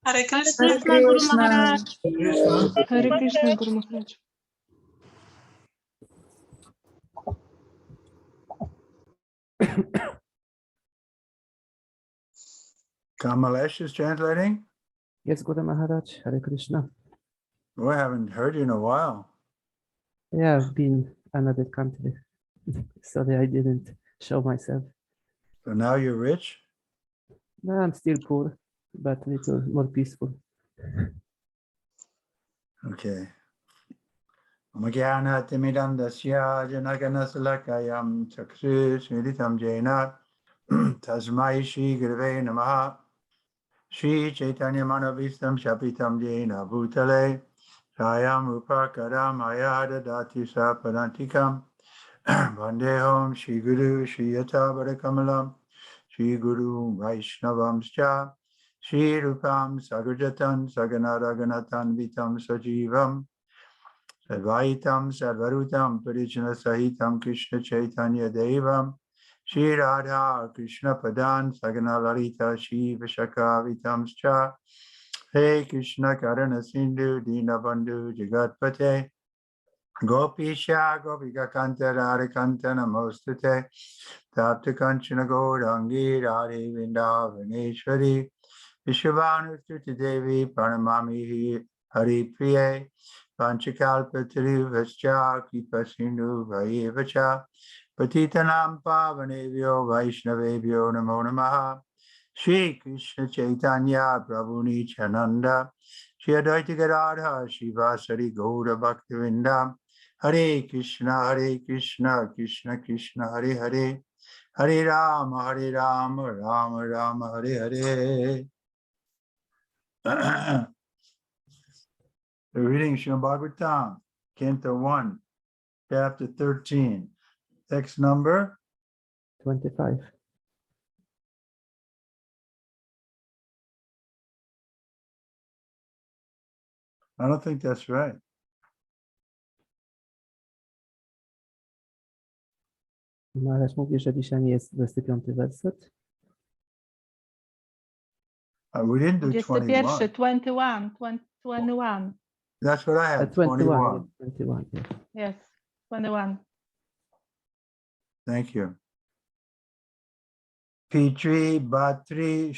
Hare Hare Krishna. Krishna, Guru Maharaj. Hare Krishna, Guru Maharaj. Kamalesh is translating? Yes, Guru Maharaj. Hare Krishna. Oh, I haven't heard you in a while. Yeah, I've been another country. Sorry, I didn't show myself. So now you're rich? No, I'm still poor, but a little more peaceful. Okay. Magyana timidam dasya janagana salakayam chakshus meditam jaina tasmai shri gurve namaha Shri Chaitanya Manavistam Shapitam Jena Bhutale Sayam Upakaram Ayada Dati Sapadantikam Vandehom Shri Guru Shri Yata Varakamalam Shri Guru Vaishnavamscha Shri Rupam Sagrajatan Saganaraganatan Vitam Sajivam Sadvaitam Sadvarutam Parijana Sahitam Krishna Chaitanya Devam Shri Radha Krishna Padan Sagana Lalita Shri Vishaka Vitamscha Hey Krishna Karana Sindhu Dinabandhu Jagatpate Gopisha Gopika Kanta Radhikanta Namostate Tapta Kanchana Gaurangi Radhe Vrindavaneshwari Vishwavanustuti Devi Pranamami Hari Priye Panchakalpatari Kripa Sindhu Vayevacha Patitanam Pavanevyo Vaishnavebhyo Namo Namaha Shri Krishna Chaitanya Prabhu Nityananda Shri Advaita Gadadhar Shivasari Gaura Bhaktivinoda Hare Krishna Krishna Krishna Hare Hare Hare Rama Rama Rama Hare Hare. The reading Śrimad Bhagavatam, Canto 1, Chapter 13. Text number 25. I don't think that's right. Maharaj mówi, że dzisiaj nie jest 25 werset. We didn't do 21. 21. That's what I had, 21. 21. 21, yes. Yes, 21. Thank you. Pitri Bhatri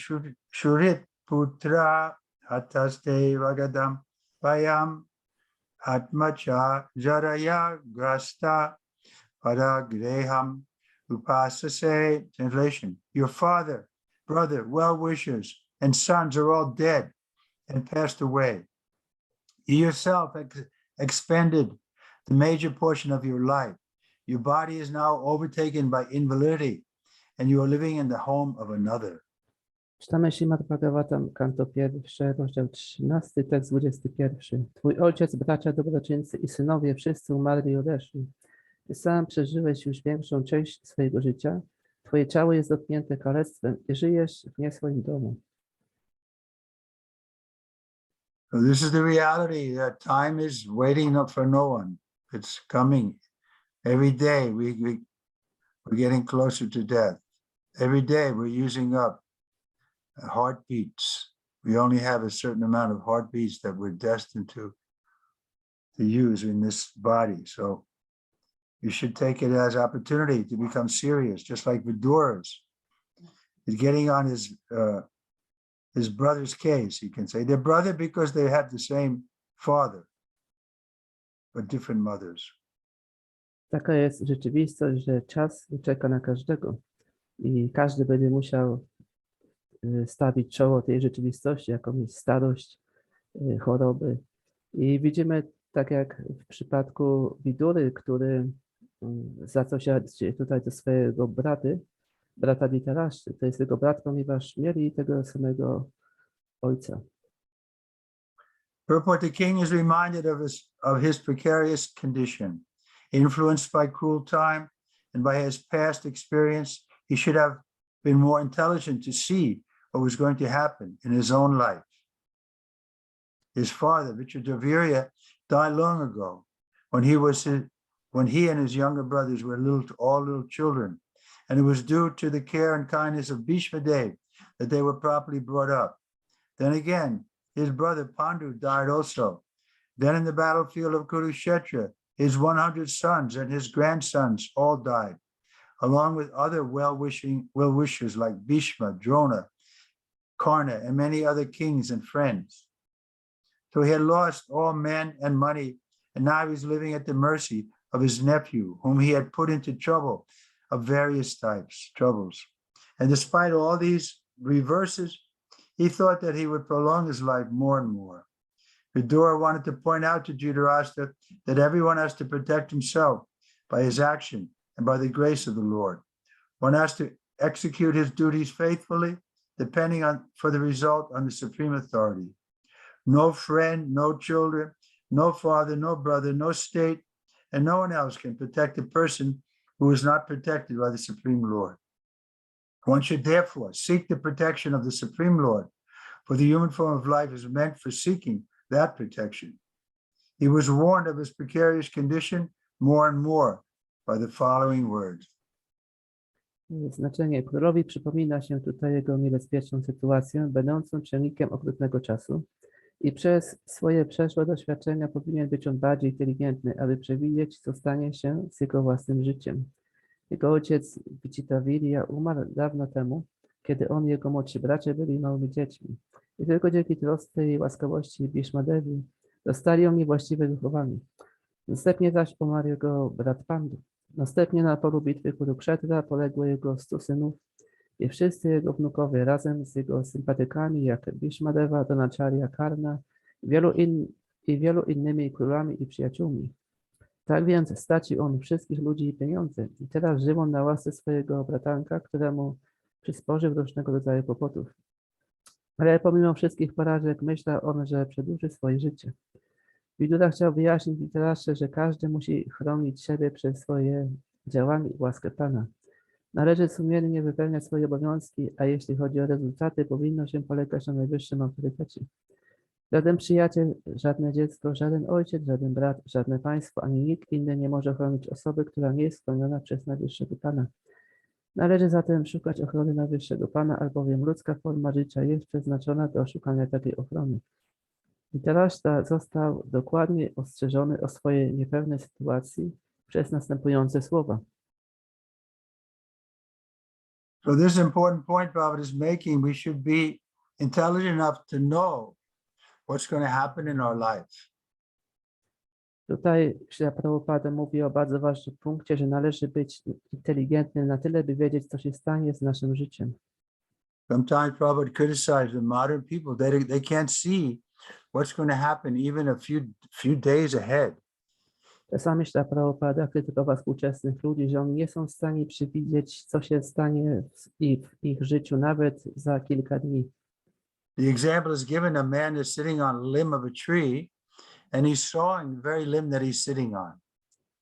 Shurit Putra Hataste Vagadam Payam Atmacha Jaraya Grasta Paragreham Upasase. Translation. Your father, brother, well-wishers, and sons are all dead and passed away. You yourself expended the major portion of your life. Your body is now overtaken by invalidity, and you are living in the home of another. Czytamy Śrimad Bhagavatam, kanto 1, rozdział 13, tekst 21. Twój ojciec, bracia, dobroczyńcy i synowie wszyscy umarli i odeszli. Ty sam przeżyłeś już większą część swojego życia. Twoje ciało jest dotknięte kalectwem i żyjesz w nie swoim domu. So this is the reality that time is waiting up for no one. It's coming. Every day we're getting closer to death. Every day we're using up heartbeats. We only have a certain amount of heartbeats that we're destined to use in this body. So you should take it as opportunity to become serious, just like Vidura's is getting on his brother's case. He can say they're brother because they have the same father, but different mothers. Taka jest rzeczywistość, że czas czeka na każdego i każdy będzie musiał stawić czoło tej rzeczywistości, jaką jest starość, choroby. I widzimy, tak jak w przypadku Widury, który zwracał się tutaj do swojego brata Dhritarashtra. To jest jego brat, ponieważ mieli tego samego ojca. Purport: the king is reminded of his precarious condition. Influenced by cruel time and by his past experience, he should have been more intelligent to see what was going to happen in his own life. His father, Vichyadevirya, died long ago when he and his younger brothers were all little children, and it was due to the care and kindness of Bhishma Dev that they were properly brought up. Then again, his brother Pandu died also. Then in the battlefield of Kurukshetra, his 100 sons and his grandsons all died, along with other well-wishers like Bhishma, Drona, Karna, and many other kings and friends. So he had lost all men and money, and now he was living at the mercy of his nephew, whom he had put into trouble of various troubles. And despite all these reverses, he thought that he would prolong his life more and more. Vidura wanted to point out to Dhritarashtra that everyone has to protect himself by his action and by the grace of the Lord. One has to execute his duties faithfully, depending for the result on the supreme authority. No friend, no children, no father, no brother, no state, and no one else can protect a person who is not protected by the Supreme Lord. One should therefore seek the protection of the Supreme Lord, for the human form of life is meant for seeking that protection. He was warned of his precarious condition more and more by the following words. Znaczenie królowi przypomina się tutaj jego niebezpieczną sytuację, będącą przełomem okrutnego czasu i przez swoje przeszłe doświadczenia powinien być on bardziej inteligentny, aby przewidzieć, co stanie się z jego własnym życiem. Jego ojciec Vichitravirya umarł dawno temu, kiedy on i jego młodsi bracia byli małymi dziećmi. I tylko dzięki trosce i łaskawości Bhishma Devi zostali oni właściwie wychowani. Następnie zaś umarł jego brat Pandu. Następnie na polu bitwy Kurukshetra poległo jego 100 synów i wszyscy jego wnukowie razem z jego sympatykami jak Bhishma Deva, Dronacharya, Karna i wielu innymi królami i przyjaciółmi. Tak więc stracił on wszystkich ludzi i pieniądze i teraz żył on na łasce swojego bratanka, któremu przysporzył różnego rodzaju kłopotów. Ale pomimo wszystkich porażek myślał on, że przedłuży swoje życie. Vidura chciał wyjaśnić Dhritarashtrze, że każdy musi chronić siebie przez swoje działania i łaskę Pana. Należy sumiennie wypełniać swoje obowiązki, a jeśli chodzi o rezultaty, powinno się polegać na najwyższym autorytecie. Żaden przyjaciel, żadne dziecko, żaden ojciec, żaden brat, żadne państwo, ani nikt inny nie może chronić osoby, która nie jest spełniona przez najwyższego Pana. Należy zatem szukać ochrony najwyższego Pana, albowiem ludzka forma życia jest przeznaczona do szukania takiej ochrony. Dhritarashtra został dokładnie ostrzeżony o swojej niepewnej sytuacji przez następujące słowa. So this important point Prabhupada is making, we should be intelligent enough to know what's going to happen in our life. Tutaj Śrila Prabhupada mówi o bardzo ważnym punkcie, że należy być inteligentnym na tyle, by wiedzieć, co się stanie z naszym życiem. Sometimes Prabhupada criticized the modern people. They can't see what's going to happen even a few days ahead. Czasami Śrila Prabhupada krytykował współczesnych ludzi, że oni nie są w stanie przewidzieć, co się stanie w ich życiu nawet za kilka dni. The example is given, a man is sitting on a limb of a tree and he's sawing the very limb that he's sitting on.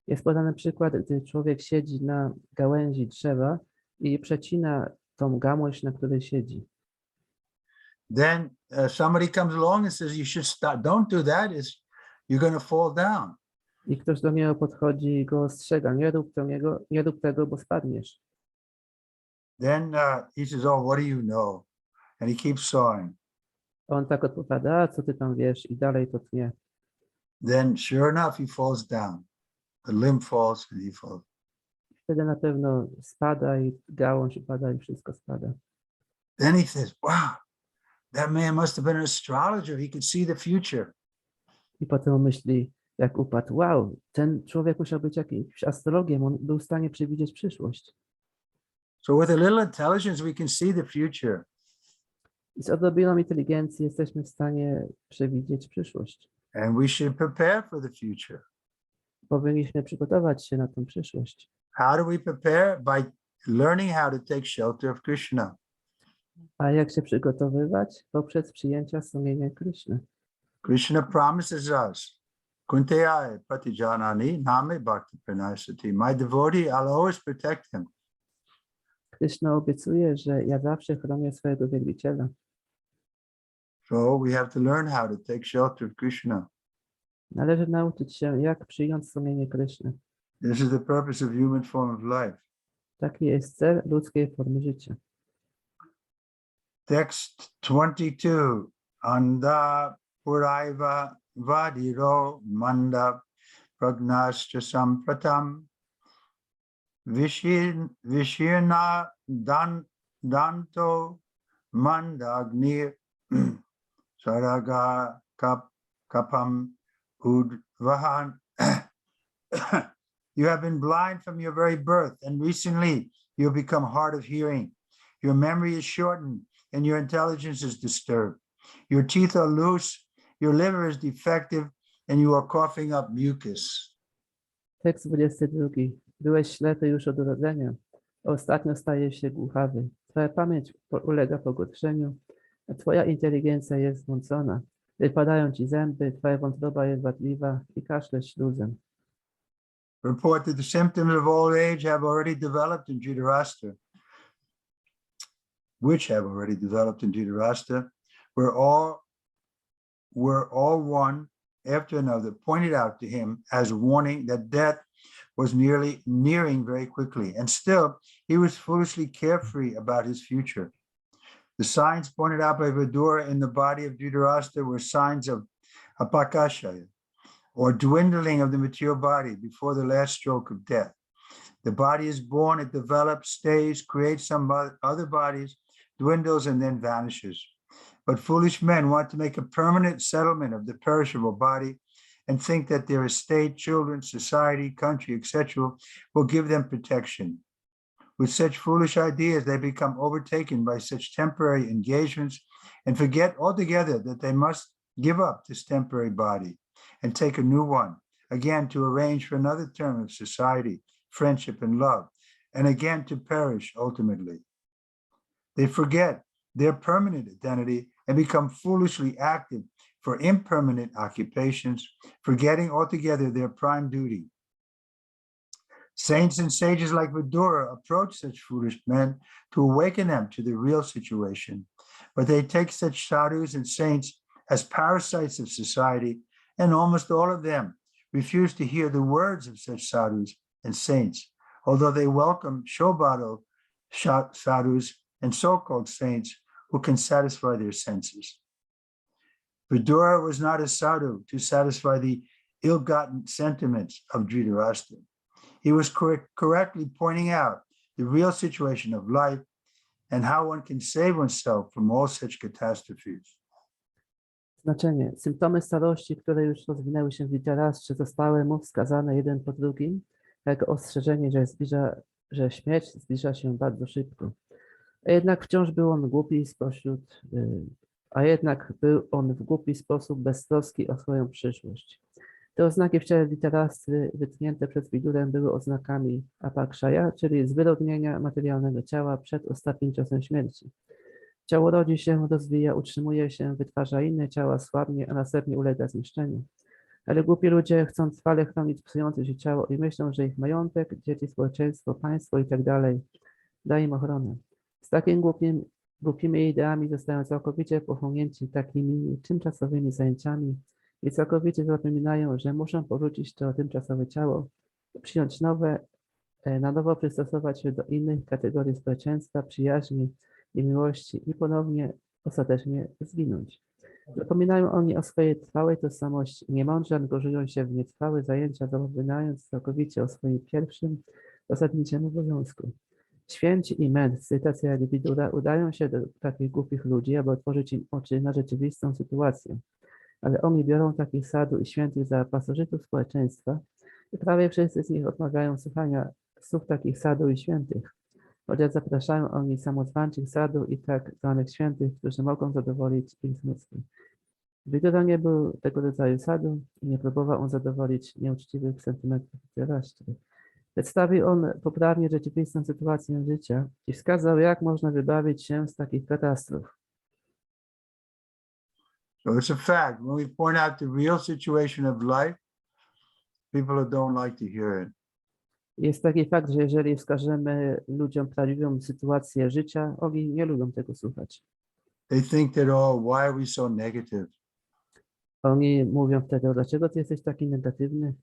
Jest podany przykład, gdy człowiek siedzi na gałęzi drzewa i przecina tą gałąź, na której siedzi. Then somebody comes along and says, you should stop, don't do that, you're going to fall down. I ktoś do niego podchodzi i go ostrzega, nie rób tego, bo spadniesz. Then he says, oh, what do you know? And he keeps sawing. On tak odpowiada, a co ty tam wiesz? I dalej to tnie. Then sure enough, he falls down. The limb falls and he falls. Wtedy na pewno spada i gałąź upada i wszystko spada. Then he says, wow, that man must have been an astrologer. He could see the future. I potem myśli, jak upadł, wow, ten człowiek musiał być jakimś astrologiem, on był w stanie przewidzieć przyszłość. So with a little intelligence, we can see the future. I z odrobiną inteligencji jesteśmy w stanie przewidzieć przyszłość. And we should prepare for the future. Powinniśmy przygotować się na tę przyszłość. How do we prepare? By learning how to take shelter of Krishna. A jak się przygotowywać? Poprzez przyjęcia sumienia Kryszny. Krishna promises us, Kunteyaya Pratijanani Name Bhakti Pranasati. My devotee, I'll always protect him. Kryszna obiecuje, że ja zawsze chronię swojego wielbiciela. So we have to learn how to take shelter of Krishna. Należy nauczyć się, jak przyjąć sumienie Kryszny. This is the purpose of human form of life. Taki jest cel ludzkiej formy życia. Text 22. anda puraiva vadiro manda pragnascha sampratam vishirna danto mandagnir saraga kapam udvahan. You have been blind from your very birth, and recently you have become hard of hearing. Your memory is shortened, and your intelligence is disturbed. Your teeth are loose, your liver is defective, and you are coughing up mucus. Tekst 22. Byłeś ślepy już od urodzenia, a ostatnio stajesz się głuchawy. Twoja pamięć ulega pogorszeniu, a twoja inteligencja jest zmącona. Wypadają ci zęby, twoja wątroba jest wadliwa i kaszlesz śluzem. Report that the symptoms of old age have already developed in Dhritarashtra, where all one after another pointed out to him as warning that death was nearing very quickly, and still he was foolishly carefree about his future. The signs pointed out by Vidura in the body of Dhritarashtra were signs of apakashaya, or dwindling of the material body before the last stroke of death. The body is born, it develops, stays, creates some other bodies, dwindles, and then vanishes. But foolish men want to make a permanent settlement of the perishable body and think that their estate, children, society, country, etc. will give them protection. With such foolish ideas, they become overtaken by such temporary engagements and forget altogether that they must give up this temporary body and take a new one, again to arrange for another term of society, friendship, and love, and again to perish ultimately. They forget their permanent identity and become foolishly active for impermanent occupations, forgetting altogether their prime duty. Saints and sages like Vidura approach such foolish men to awaken them to the real situation, but they take such sadhus and saints as parasites of society, and almost all of them refuse to hear the words of such sadhus and saints, although they welcome shobhado sadhus and so-called saints who can satisfy their senses. Vidura was not a sadhu to satisfy the ill-gotten sentiments of Dhritarashtra. He was correctly pointing out the real situation of life and how one can save oneself from all such catastrophes. Znaczenie. Symptomy starości, które już rozwinęły się w Dhritarashtrze, zostały mu wskazane jeden po drugim, jako ostrzeżenie, że śmierć zbliża się bardzo szybko. A jednak wciąż był on w głupi sposób beztroski o swoją przyszłość. Te oznaki w ciele Dhritarashty wytknięte przez Vidurę były oznakami apakshaya, czyli zwyrodnienia materialnego ciała przed ostatnim ciosem śmierci. Ciało rodzi się, rozwija, utrzymuje się, wytwarza inne ciała, słabnie, a następnie ulega zniszczeniu. Ale głupi ludzie chcą trwale chronić psujące się ciało i myślą, że ich majątek, dzieci, społeczeństwo, państwo itd. da im ochronę. Z takimi głupimi ideami zostają całkowicie pochłonięci takimi tymczasowymi zajęciami i całkowicie zapominają, że muszą porzucić to tymczasowe ciało, przyjąć nowe, na nowo przystosować się do innych kategorii społeczeństwa, przyjaźni i miłości i ponownie ostatecznie zginąć. Zapominają oni o swojej trwałej tożsamości, niemądrze angażują się w nietrwałe zajęcia, zapominając całkowicie o swoim pierwszym, zasadniczym obowiązku. Święci i mędrcy, tacy jak Vidura, udają się do takich głupich ludzi, aby otworzyć im oczy na rzeczywistą sytuację. Ale oni biorą takich sadhu i świętych za pasożytów społeczeństwa i prawie wszyscy z nich odmawiają słuchania słów takich sadhu i świętych. Chociaż zapraszają oni samozwańczych sadhu i tak zwanych świętych, którzy mogą zadowolić ich zmysły. Vidura nie był tego rodzaju sadhu i nie próbował on zadowolić nieuczciwych sentymentów Dhritarashty. Przedstawił on poprawnie rzeczywistą sytuację życia i wskazał, jak można wybawić się z takich katastrof. So it's a fact. When we point out the real situation of life, people don't like to hear it. Jest taki fakt, że jeżeli wskażemy ludziom prawdziwą sytuację życia, oni nie lubią tego słuchać. They think that, oh, why are we so negative? Oni mówią wtedy, dlaczego ty jesteś taki negatywny?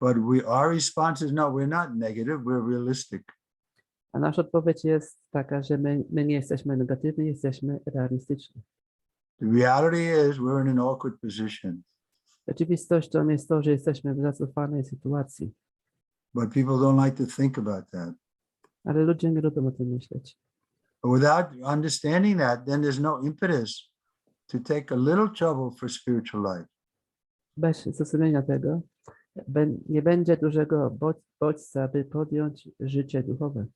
But our response is, no, we're not negative, we're realistic. A nasza odpowiedź jest taka, że my nie jesteśmy negatywni, jesteśmy realistyczni. The reality is we're in an awkward position, Rzeczywistością jest to, że jesteśmy w zacofanej sytuacji, but people don't like to think about that. ale ludzie nie lubią o tym myśleć. But without understanding that, then there's no impetus to take a little trouble for spiritual life. Bez zrozumienia tego nie będzie dużego bodźca, by podjąć życie duchowe.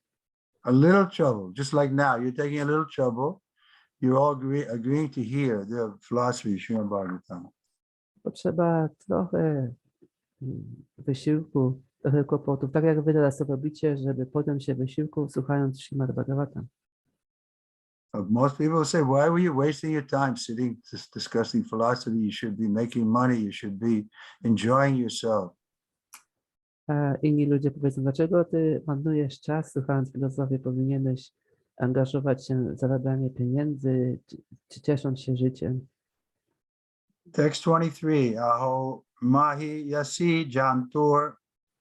A little trouble, just like now, you're taking a little trouble. You're all agreeing to hear the philosophy of Śrimad Bhagavatam. Potrzeba trochę wysiłku, trochę kłopotów, tak jak wy teraz to robicie, żeby podjąć się wysiłku, słuchając Śrimad Bhagavatam. Most people say, why were you wasting your time sitting discussing philosophy? You should be making money. You should be enjoying yourself. A inni ludzie powiedzą, dlaczego ty marnujesz czas, słuchając filozofię, powinieneś angażować się w zarabianie pieniędzy, czy ciesząc się życiem. Text 23, Aho Mahi Yasi Jantur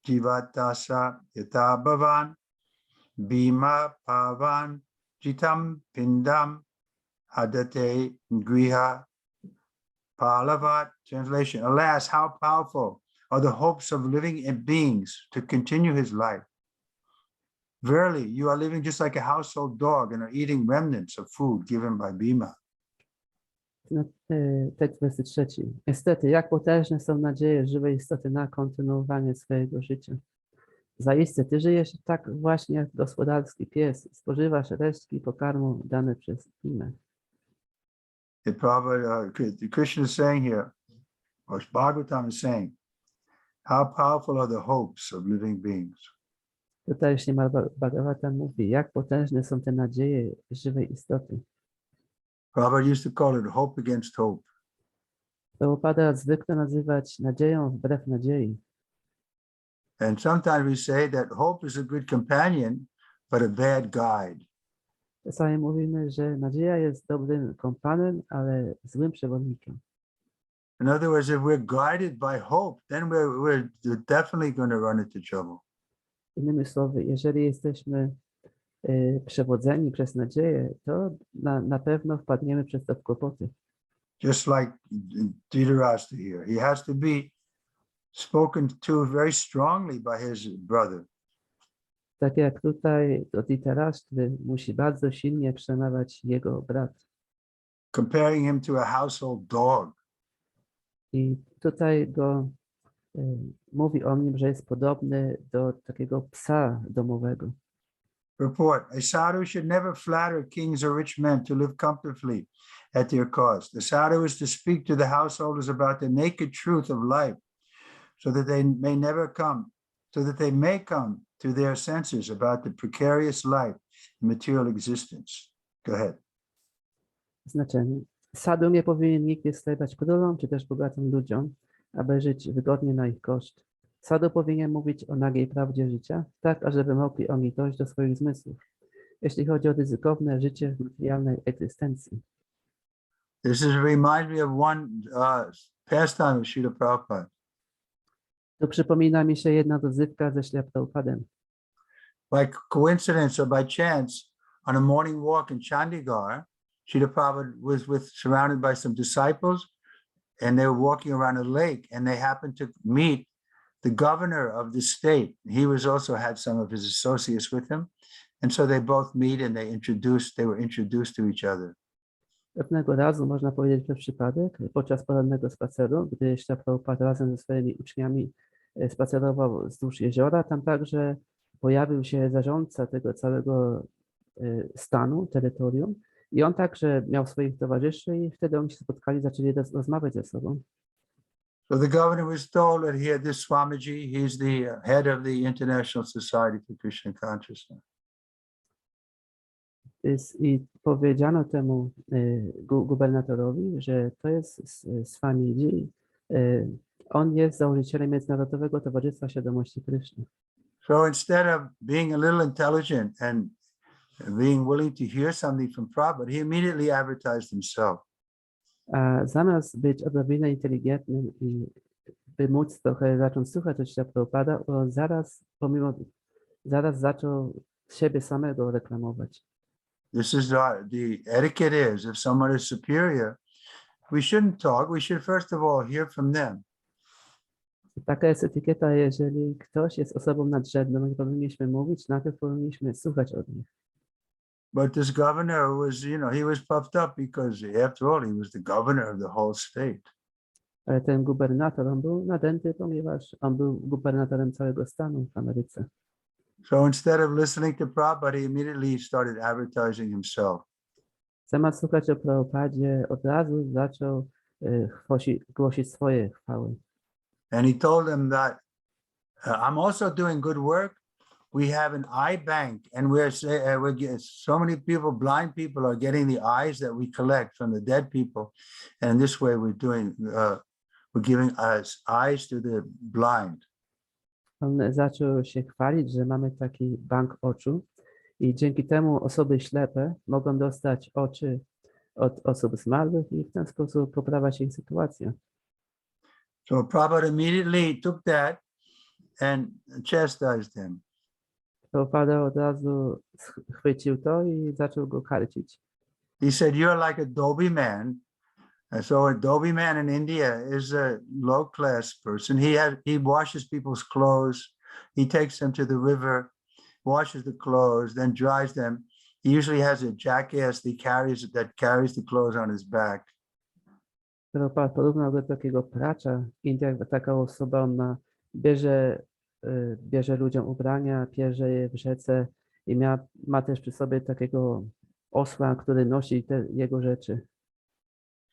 Jivatasa Yata Bhavan Bhima Pavan Jitam Pindam Adate Griha Palavat. Translation, alas, how powerful are the hopes of living beings to continue his life. Verily, you are living just like a household dog and are eating remnants of food given by Bhima. Tekst 23. Niestety, jak potężne są nadzieje żywej istoty na kontynuowanie swojego życia. Zaiste, ty żyjesz tak właśnie jak gospodarski pies, spożywasz resztki pokarmu dane przez Bhimę. Krishna is saying here, or Bhagavatam is saying, how powerful are the hopes of living beings. Tutaj Śrimad Bhagavatam mówi, jak potężne są te nadzieje żywej istoty. Prabhupada used to call it hope against hope. Prabhupada zwykle nazywać nadzieją wbrew nadziei. And sometimes we say that hope is a good companion, but a bad guide. Czasami mówimy, że nadzieja jest dobrym kompanem, ale złym przewodnikiem. In other words, if we're guided by hope, then we're definitely going to run into trouble. Innymi słowy, jeżeli jesteśmy przewodzeni przez nadzieję, to na pewno wpadniemy przez to w kłopoty. Just like Dhritarashtra here, he has to be spoken to very strongly by his brother. Tak jak tutaj do Dhritarashtry musi bardzo silnie przemawiać jego brat. Comparing him to a household dog. I tutaj go mówi o nim, że jest podobny do takiego psa domowego. Report, a sadhu should never flatter kings or rich men to live comfortably at their cost. The sadhu is to speak to the householders about the naked truth of life, so that they may come to their senses about the precarious life and material existence. Go ahead. Znaczenie. Sadhu nie powinien nigdy stawać królom, czy też bogatym ludziom, aby żyć wygodnie na ich koszt. Sadhu powinien mówić o nagiej prawdzie życia, tak ażeby mogli oni dojść do swoich zmysłów, jeśli chodzi o ryzykowne życie w materialnej egzystencji. Reminds me of one pastime of Srila Prabhupada. To przypomina mi się jedna rozrywka ze Śrila Prabhupadem. By coincidence or by chance, on a morning walk in Chandigarh, Srila Prabhupada was surrounded by some disciples, and they were walking around a lake, and they happened to meet the governor of the state. He was also had some of his associates with him, and so they both meet and they were introduced to each other. Pewnego razu, można powiedzieć, że przypadek, podczas porannego spaceru, gdy Śrila Prabhupada razem ze swoimi uczniami spacerował wzdłuż jeziora, tam także pojawił się zarządca tego całego stanu, terytorium, i on także miał swoich towarzyszy i wtedy oni się spotkali, zaczęli rozmawiać ze sobą. So the governor was told that he had this Swamiji, he's the head of the International Society for Krishna Consciousness. I powiedziano temu gubernatorowi, że to jest Swamiji, on jest założycielem Międzynarodowego Towarzystwa Świadomości Kryszny. So instead of being a little intelligent and being willing to hear something from Prabhupada, he immediately advertised himself. A zamiast być odrobinę inteligentnym i by móc trochę zacząć słuchać od Śrila Prabhupada, on zaraz zaczął siebie samego reklamować. This is the etiquette is, if someone is superior, we shouldn't talk. We should first of all hear from them. Taka jest etykieta, jeżeli ktoś jest osobą nadrzędną i powinniśmy mówić, najpierw powinniśmy słuchać od nich. But this governor was, he was puffed up because after all, he was the governor of the whole state. Ale ten gubernator, on był nadęty, ponieważ on był gubernatorem całego stanu w Ameryce. So instead of listening to Prabhupada, he immediately started advertising himself. Zamiast słuchać o Prabhupadzie, od razu zaczął głosić swoje chwały. And he told them that I'm also doing good work. We have an eye bank, and so many people, blind people, are getting the eyes that we collect from the dead people, and this way we're giving us eyes to the blind. On zaczął się chwalić, że mamy taki bank oczu i dzięki temu osoby ślepe mogą dostać oczy od osób zmarłych i w ten sposób poprawia się ich sytuacja. So Prabhupada immediately took that and chastised him. Prabhupada od razu chwycił to i zaczął go karcić. He said, "You're like a Dhobi man." So a Dhobi man in India is a low-class person. He washes people's clothes. He takes them to the river, washes the clothes, then dries them. He usually has a jackass that carries the clothes on his back. Prabhupada porównał do takiego pracza. W Indiach taka osoba, on bierze ludziom ubrania, pierze je w rzece i ma też przy sobie takiego osła, który nosi te jego rzeczy.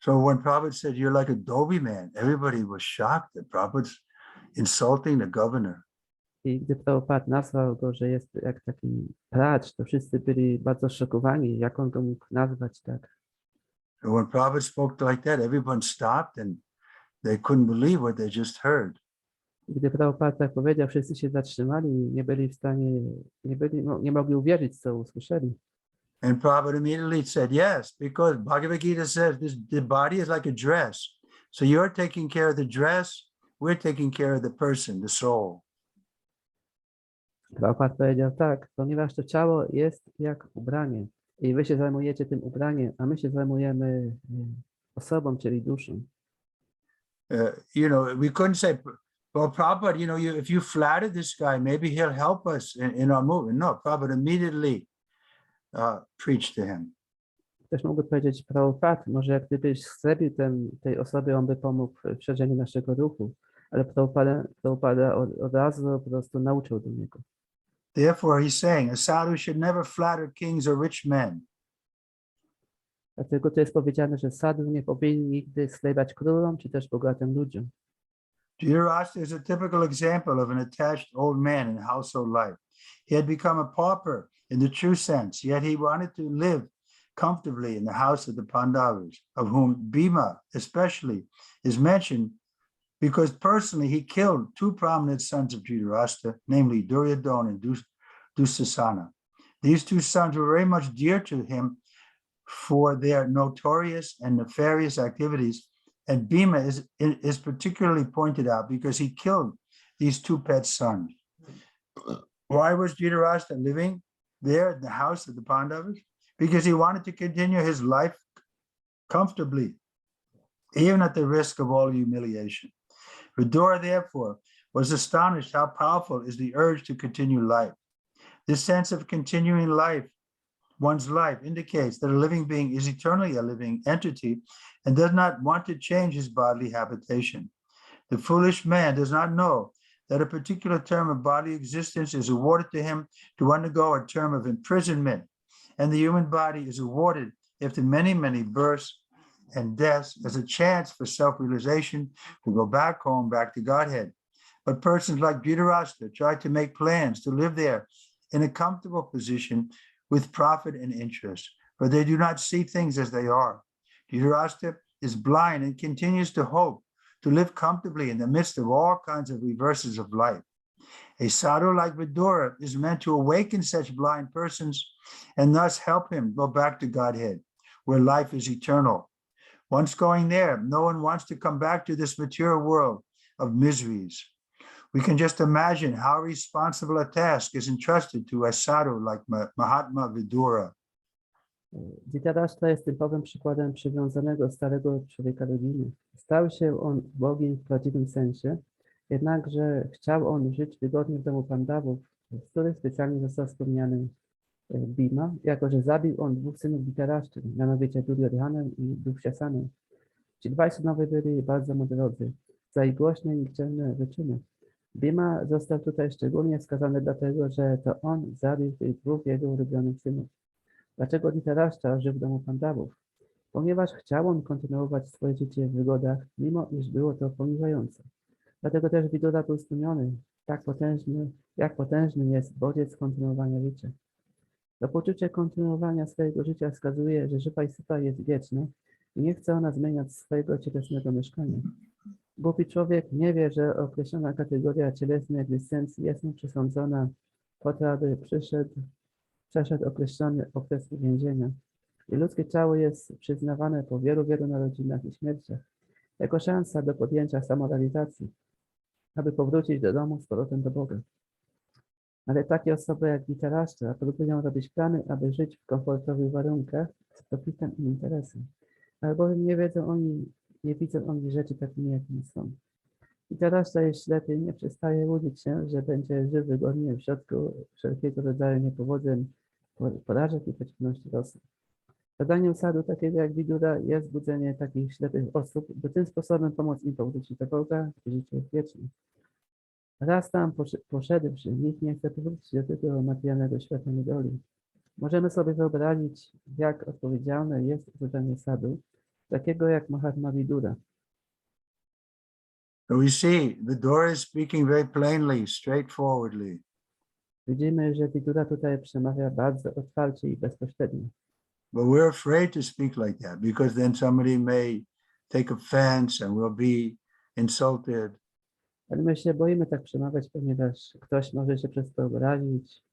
So when Prabhupada said, "You're like a Dhobi man," everybody was shocked that Prabhupada's insulting the governor. I gdy Prabhupada nazwał go, że jest jak taki pracz, to wszyscy byli bardzo szokowani, jak on go mógł nazwać tak. So when Prabhupada spoke like that, everyone stopped and they couldn't believe what they just heard. Gdy Prabhupada tak powiedział, wszyscy się zatrzymali i nie byli w stanie, nie mogli uwierzyć, co usłyszeli. And Prabhupada immediately said, "Yes, because Bhagavad Gita says the body is like a dress. So you're taking care of the dress, we're taking care of the person, the soul." Prabhupada powiedział tak, ponieważ to ciało jest jak ubranie i wy się zajmujecie tym ubraniem, a my się zajmujemy osobą, czyli duszą. We couldn't say, "Well, Prabhupada, if you flatter this guy, maybe he'll help us in our movement." No, Prabhupada immediately preached to him. Ktoś mógłby powiedzieć, Prabhupada, może jak gdybyś zrobił tej osobie, on by pomógł w szerzeniu naszego ruchu, ale Prabhupada od razu po prostu nauczył do niego. Therefore, he's saying, a sadhu should never flatter kings or rich men. Dlatego to jest powiedziane, że sadhu nie powinien nigdy schlebiać królom, czy też bogatym ludziom. Dhritarashtra is a typical example of an attached old man in household life. He had become a pauper in the true sense, yet he wanted to live comfortably in the house of the Pandavas, of whom Bhima especially is mentioned because personally he killed two prominent sons of Dhritarashtra, namely Duryodhana and Dusasana. These two sons were very much dear to him for their notorious and nefarious activities, and Bhima is particularly pointed out because he killed these two pet sons. Why was Dhritarashtra living there in the house of the Pandavas? Because he wanted to continue his life comfortably, even at the risk of all humiliation. Vidura, therefore, was astonished how powerful is the urge to continue life. This sense of continuing one's life indicates that a living being is eternally a living entity and does not want to change his bodily habitation. The foolish man does not know that a particular term of bodily existence is awarded to him to undergo a term of imprisonment, and the human body is awarded after many, many births and deaths as a chance for self-realization to go back home, back to Godhead. But persons like Dhritarashtra try to make plans to live there in a comfortable position with profit and interest, for they do not see things as they are. Dhritarashtra is blind and continues to hope to live comfortably in the midst of all kinds of reverses of life. A sadhu like Vidura is meant to awaken such blind persons and thus help him go back to Godhead, where life is eternal. Once going there, no one wants to come back to this material world of miseries. We can just imagine how responsible a task is entrusted to a sadhu like Mahatma Vidura. Dhritarashtra jest typowym przykładem przywiązanego starego człowieka rodziny. Stał się on Bogiem w prawdziwym sensie, jednakże chciał on żyć wygodnie w domu Pandawów, z których specjalnie został wspomniany Bhima, jako że zabił on dwóch synów Dhritarashtra, mianowicie Duryodhanę i Dushyasanę. Ci dwaj synowie byli bardzo mądrodzy za ich głośne i nikczemne wyczyny. Bhima został tutaj szczególnie wskazany dlatego, że to on zabił tych dwóch jego ulubionych synów. Dlaczego Dhritarashtra żył w domu Pandawów? Ponieważ chciał on kontynuować swoje życie w wygodach, mimo iż było to poniżające. Dlatego też Vidura był stłumiony, tak potężny, jak potężny jest bodziec kontynuowania życia. To poczucie kontynuowania swojego życia wskazuje, że żywa istota jest wieczna i nie chce ona zmieniać swojego cielesnego mieszkania. Głupi człowiek nie wie, że określona kategoria cielesnej egzystencji jest mu przesądzona po to, aby przeszedł określony okres więzienia. I ludzkie ciało jest przyznawane po wielu narodzinach i śmierciach jako szansa do podjęcia samorealizacji, aby powrócić do domu z powrotem do Boga. Ale takie osoby jak Dhritarashtra próbują robić plany, aby żyć w komfortowych warunkach z profitem i interesem, albowiem nie widzą oni rzeczy takimi, jakimi są. Dhritarashtra jest ślepy i nie przestaje łudzić się, że będzie żył wygodnie w środku wszelkiego rodzaju niepowodzeń, porażek i przeciwności losów. Zadaniem sadu takiego jak Vidura jest budzenie takich ślepych osób, by tym sposobem pomóc im powrócić do Boga, gdzie życie jest wieczne. Raz tam poszedłszy, nikt nie chce powrócić do tego materialnego świata niedoli. Możemy sobie wyobrazić, jak odpowiedzialne jest zadanie sadu, takiego jak Mahatma Vidura. So we see Vidura is speaking very plainly, straightforwardly. Widzimy, że Vidura tutaj przemawia bardzo otwarcie i bezpośrednio. But we're afraid to speak like that because then somebody may take offense and we'll be insulted. Ale my się boimy tak przemawiać, ponieważ ktoś może się przez to obrazić,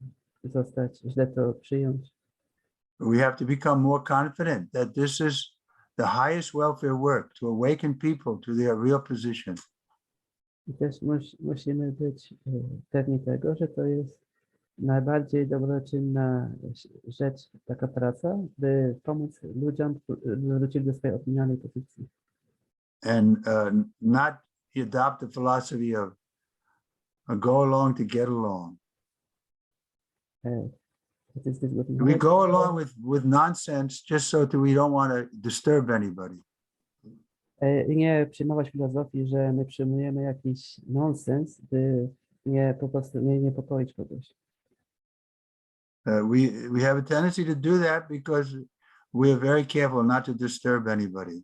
zostać, źle to przyjąć. But we have to become more confident that this is the highest welfare work, to awaken people to their real position. I też musimy być pewni tego, że to jest najbardziej dobroczynna rzecz, taka praca, by pomóc ludziom wrócić do swojej opinialnej pozycji. And not adopt the philosophy of go along to get along. We go along with nonsense just so that we don't want to disturb anybody. I nie przyjmować filozofii, że my przyjmujemy jakiś nonsens, by po prostu nie niepokoić kogoś. We have a tendency to do that because we are very careful not to disturb anybody.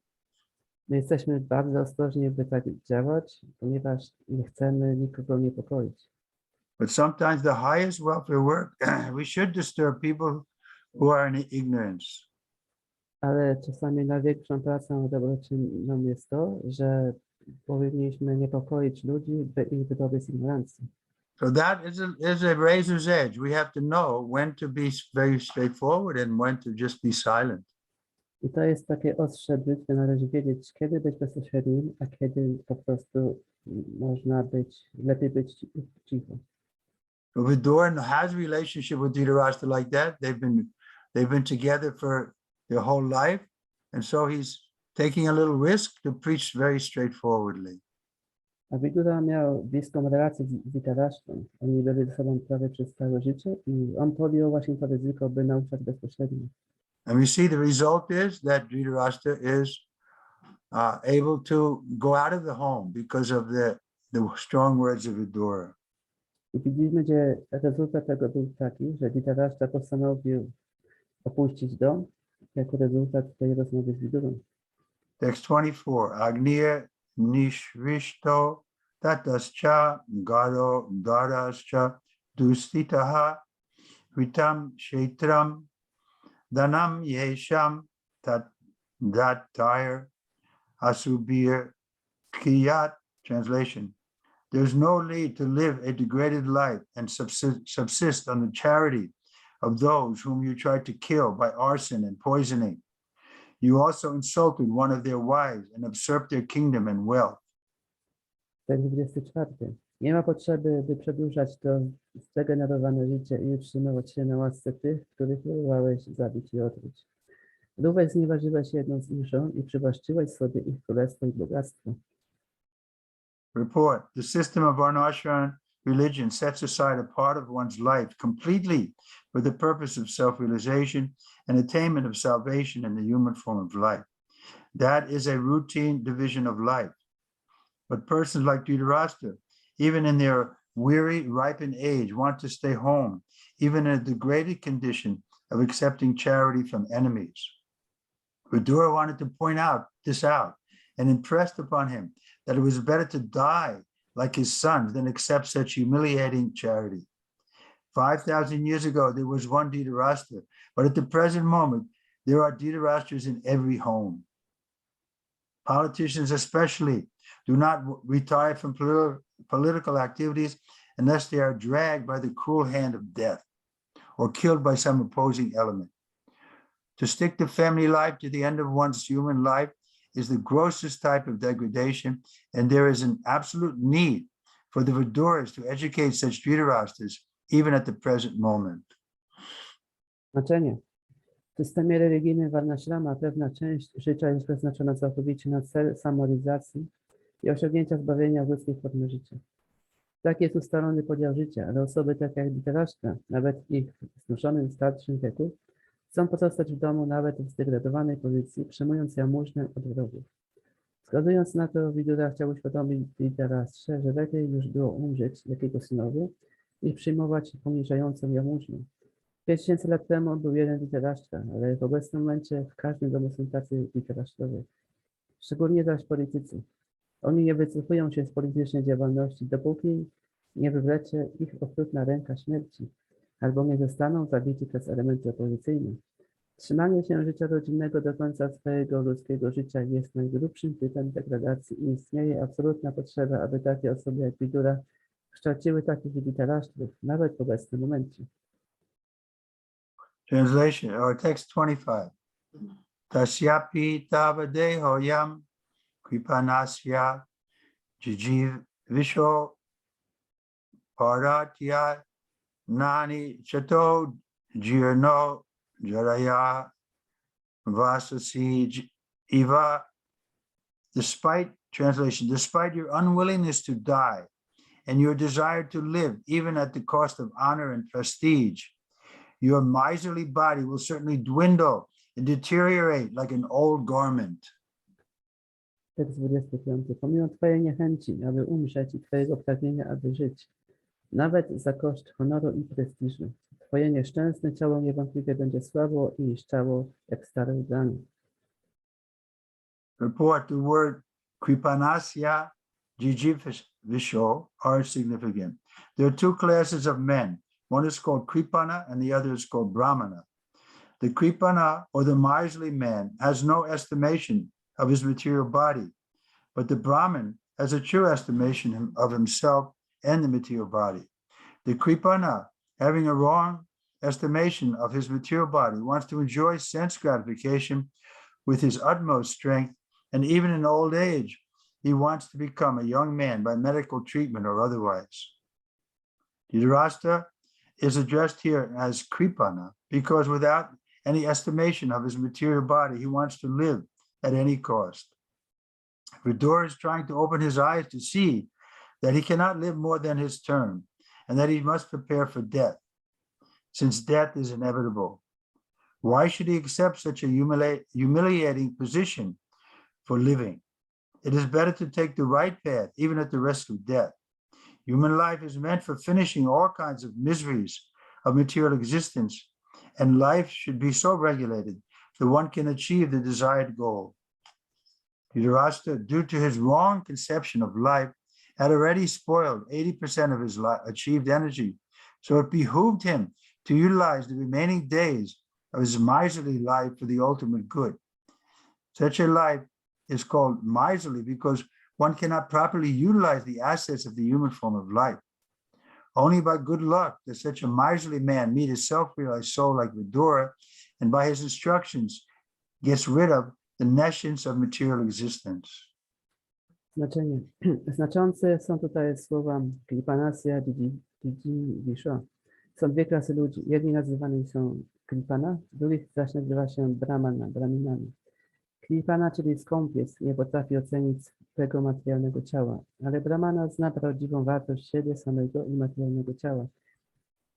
My jesteśmy bardzo ostrożni, by tak działać, ponieważ nie chcemy nikogo niepokoić. But sometimes the highest welfare work, we should disturb people who are in ignorance. Ale czasami największą pracą dobroczynną jest to, że powinniśmy niepokoić ludzi, by ich wydobyć z ignorancji. So that is a razor's edge. We have to know when to be very straightforward and when to just be silent. I to jest takie ostrze brzytwy, należy wiedzieć, kiedy być bezpośrednim, a kiedy po prostu lepiej być cicho. So Vidura has a relationship with Dhritarashtra like that. They've been together for their whole life, and so he's taking a little risk to preach very straightforwardly. A Vidura miał bliską relację z Dhritarashtrą. Oni byli ze sobą prawie przez całe życie i on podjął właśnie to ryzyko, by nauczać bezpośrednio. And we see the result is that Dhritarashtra is able to go out of the home because of the strong words of Vidura. I widzimy, że rezultat tego był taki, że Dhritarashtra postanowił opuścić dom jako rezultat tej rozmowy z Vidurą. Text 24. Agniya nishvishto tatascha garo darascha dustitaha vitam kshetram danam yesham datyre asubir kiyat. Translation. There's no need to live a degraded life and subsist on the charity of those whom you tried to kill by arson and poisoning. You also insulted one of their wives and usurped their kingdom and wealth. Tekst 24. Nie ma potrzeby, by przedłużać to zdegenerowane życie i utrzymywać się na łasce tych, których próbowałeś zabić i otruć. Równie znieważyłeś jedną z ich żon i przywłaszczyłeś sobie ich królestwo i bogactwo. Report. The system of Varnashram religion sets aside a part of one's life completely for the purpose of self-realization and attainment of salvation in the human form of life. That is a routine division of life. But persons like Dhritarashtra, even in their weary, ripened age, want to stay home, even in a degraded condition of accepting charity from enemies. Vidura wanted to point this out and impressed upon him that it was better to die like his sons than accept such humiliating charity. 5,000 years ago, there was one Dhritarashtra, but at the present moment, there are Dhritarashtras in every home. Politicians especially do not retire from political activities unless they are dragged by the cruel hand of death or killed by some opposing element. To stick to family life to the end of one's human life is the grossest type of degradation, and there is an absolute need for the Viduras to educate such Dhritarashtas even at the present moment. Znaczenie. W systemie religijnym Varnashrama pewna część życia jest przeznaczona całkowicie na cel samorealizacji i osiągnięcia zbawienia w ludzkiej formie życia. Tak jest ustalony podział życia, ale osoby takie jak Dhritarashtra, nawet w ich znoszonym starszym wieku, chcą pozostać w domu nawet w zdegradowanej pozycji, przyjmując jałmużnę od wrogów. Wskazując na to, Vidura chciał uświadomić Dhritarashtrze, że lepiej już było umrzeć jakiego synowi, niż przyjmować poniżającą jałmużnę. 5000 lat temu był jeden Dhritarashtra, ale w obecnym momencie w każdym domu są tacy Dhritarashtrowie. Szczególnie zaś politycy. Oni nie wycofują się z politycznej działalności, dopóki nie wywlecie ich okrutna ręka śmierci, albo nie zostaną zabici przez elementy opozycyjne. Trzymanie się życia rodzinnego do końca swojego ludzkiego życia jest najgrubszym typem degradacji i istnieje absolutna potrzeba, aby takie osoby jak Vidura kształciły takich Dhritarashtrów, nawet w obecnym momencie. Translation, or text 25. Tasyapi tavadeho yam kripanasya jijiv visho paratya nani chato jirno jaraya vasasi iva. Despite your unwillingness to die and your desire to live even at the cost of honor and prestige, your miserly body will certainly dwindle and deteriorate like an old garment. Tekst 25. Pomimo Twojej niechęci, aby umrzeć i Twojego pragnienia, aby żyć, nawet za koszt honoru i prestiżu, Twoje nieszczęsne ciało niewątpliwie będzie słabło i niszczało jak stare ubranie. Report the word kripanasya, jijivisho are significant. There are two classes of men. One is called kripana and the other is called brahmana. The kripana, or the miserly man, has no estimation of his material body, but the brahman has a true estimation of himself and the material body. The kripana, having a wrong estimation of his material body, wants to enjoy sense gratification with his utmost strength, and even in old age, he wants to become a young man by medical treatment or otherwise. Dhritarashtra is addressed here as kripana because without any estimation of his material body, he wants to live at any cost. Vidura is trying to open his eyes to see that he cannot live more than his term and that he must prepare for death, since death is inevitable. Why should he accept such a humiliating position for living? It is better to take the right path, even at the risk of death. Human life is meant for finishing all kinds of miseries of material existence, and life should be so regulated that one can achieve the desired goal. Dhritarashtra, due to his wrong conception of life, had already spoiled 80% of his achieved energy, so it behooved him to utilize the remaining days of his miserly life for the ultimate good. Such a life is called miserly because one cannot properly utilize the assets of the human form of life. Only by good luck does such a miserly man meet a self-realized soul like Vidura, and by his instructions gets rid of the nescience of material existence. Znaczenie. Znaczące są tutaj słowa kripanasya, jijivisho. Są dwie klasy ludzi. Jedni nazywani są Kripana, drugich zaś nazywa się Braminami. Kripana, czyli skąpiec, nie potrafi ocenić swego materialnego ciała, ale Brahmana zna prawdziwą wartość siebie samego i materialnego ciała.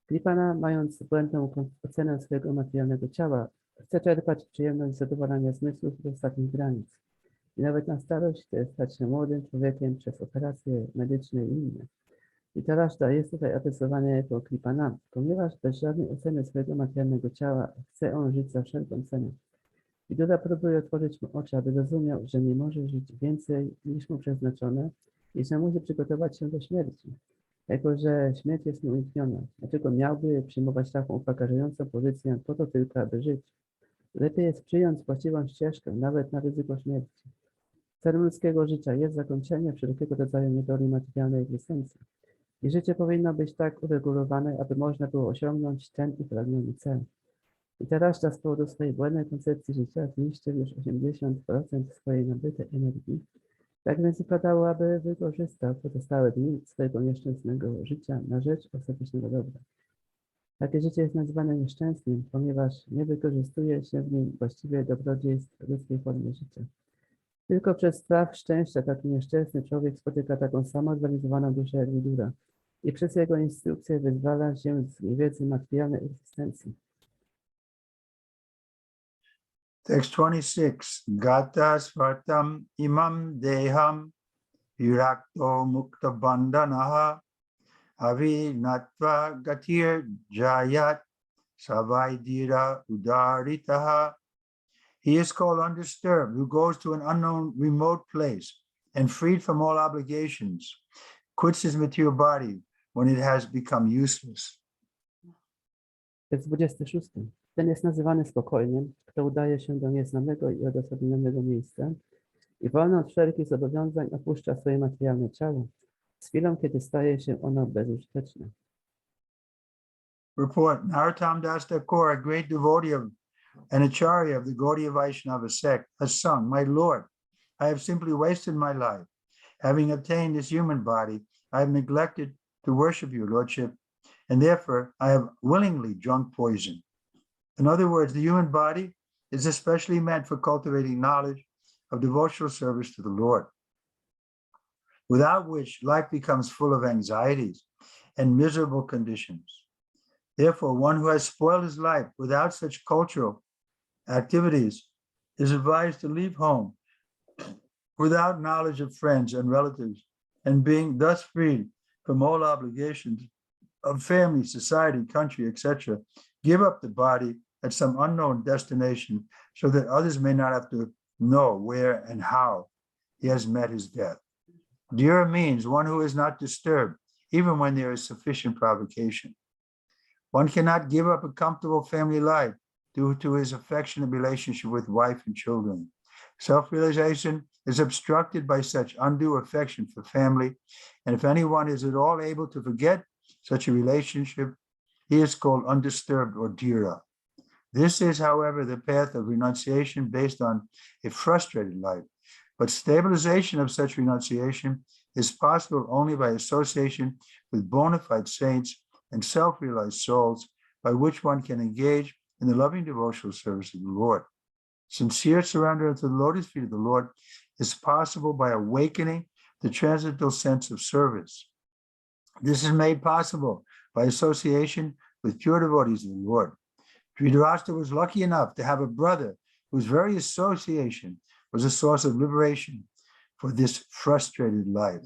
Kripana, mając błędną ocenę swojego materialnego ciała, chce czerpać przyjemność z zadowalania zmysłów do ostatnich granic. I nawet na starość chce stać się młodym człowiekiem przez operacje medyczne i inne. I ta reszta jest tutaj adresowana jako Kripana, ponieważ bez żadnej oceny swojego materialnego ciała chce on żyć za wszelką cenę. I Buddha próbuje otworzyć mu oczy, aby rozumiał, że nie może żyć więcej niż mu przeznaczone i że musi przygotować się do śmierci. Jako że śmierć jest nieunikniona, dlaczego miałby przyjmować taką upokarzającą pozycję po to tylko, aby żyć? Lepiej jest przyjąć właściwą ścieżkę, nawet na ryzyko śmierci. Celem ludzkiego życia jest zakończenie wszelkiego rodzaju niedoli materialnej egzystencji. I życie powinno być tak uregulowane, aby można było osiągnąć ten upragniony cel. I teraz z powodu swojej błędnej koncepcji życia zniszczył już 80% swojej nabytej energii. Tak więc wypadało, aby wykorzystał pozostałe dni swojego nieszczęsnego życia na rzecz ostatecznego dobra. Takie życie jest nazywane nieszczęsnym, ponieważ nie wykorzystuje się w nim właściwie dobrodziejstw ludzkiej formy życia. Tylko przez strach szczęścia taki nieszczęsny człowiek spotyka taką samą zrealizowaną duszę jak Vidura i przez jego instrukcję wyzwala się z niewiedzy materialnej egzystencji. Text 26. Gata svartam imam deham virakto mukta bandhanaha avinatva gatir jayat savaidira udaritaha. He is called undisturbed, who goes to an unknown remote place and freed from all obligations, quits his material body when it has become useless. Tekst 26. Ten jest nazywany spokojnym, kto udaje się do nieznanego i odosobnionego miejsca i wolny od wszelkich zobowiązań opuszcza swoje materialne ciało, z chwilą, kiedy staje się ono bezużyteczne. Report, Narottam Das Thakur, a great devotee of an acharya of the Gaudiya Vaishnava sect, has sung, "My Lord, I have simply wasted my life. Having obtained this human body, I have neglected to worship you, Lordship, and therefore I have willingly drunk poison." In other words, the human body is especially meant for cultivating knowledge of devotional service to the Lord, without which life becomes full of anxieties and miserable conditions. Therefore, one who has spoiled his life without such cultural activities is advised to leave home without knowledge of friends and relatives, and being thus freed from all obligations of family, society, country, etc., give up the body at some unknown destination so that others may not have to know where and how he has met his death. Dira means one who is not disturbed, even when there is sufficient provocation. One cannot give up a comfortable family life due to his affectionate relationship with wife and children. Self-realization is obstructed by such undue affection for family, and if anyone is at all able to forget such a relationship, he is called undisturbed or dhira. This is, however, the path of renunciation based on a frustrated life, but stabilization of such renunciation is possible only by association with bona fide saints and self-realized souls, by which one can engage in the loving devotional service of the Lord. Sincere surrender to the lotus feet of the Lord is possible by awakening the transcendental sense of service. This is made possible by association with pure devotees of the Lord. Dhritarashtra was lucky enough to have a brother whose very association was a source of liberation for this frustrated life.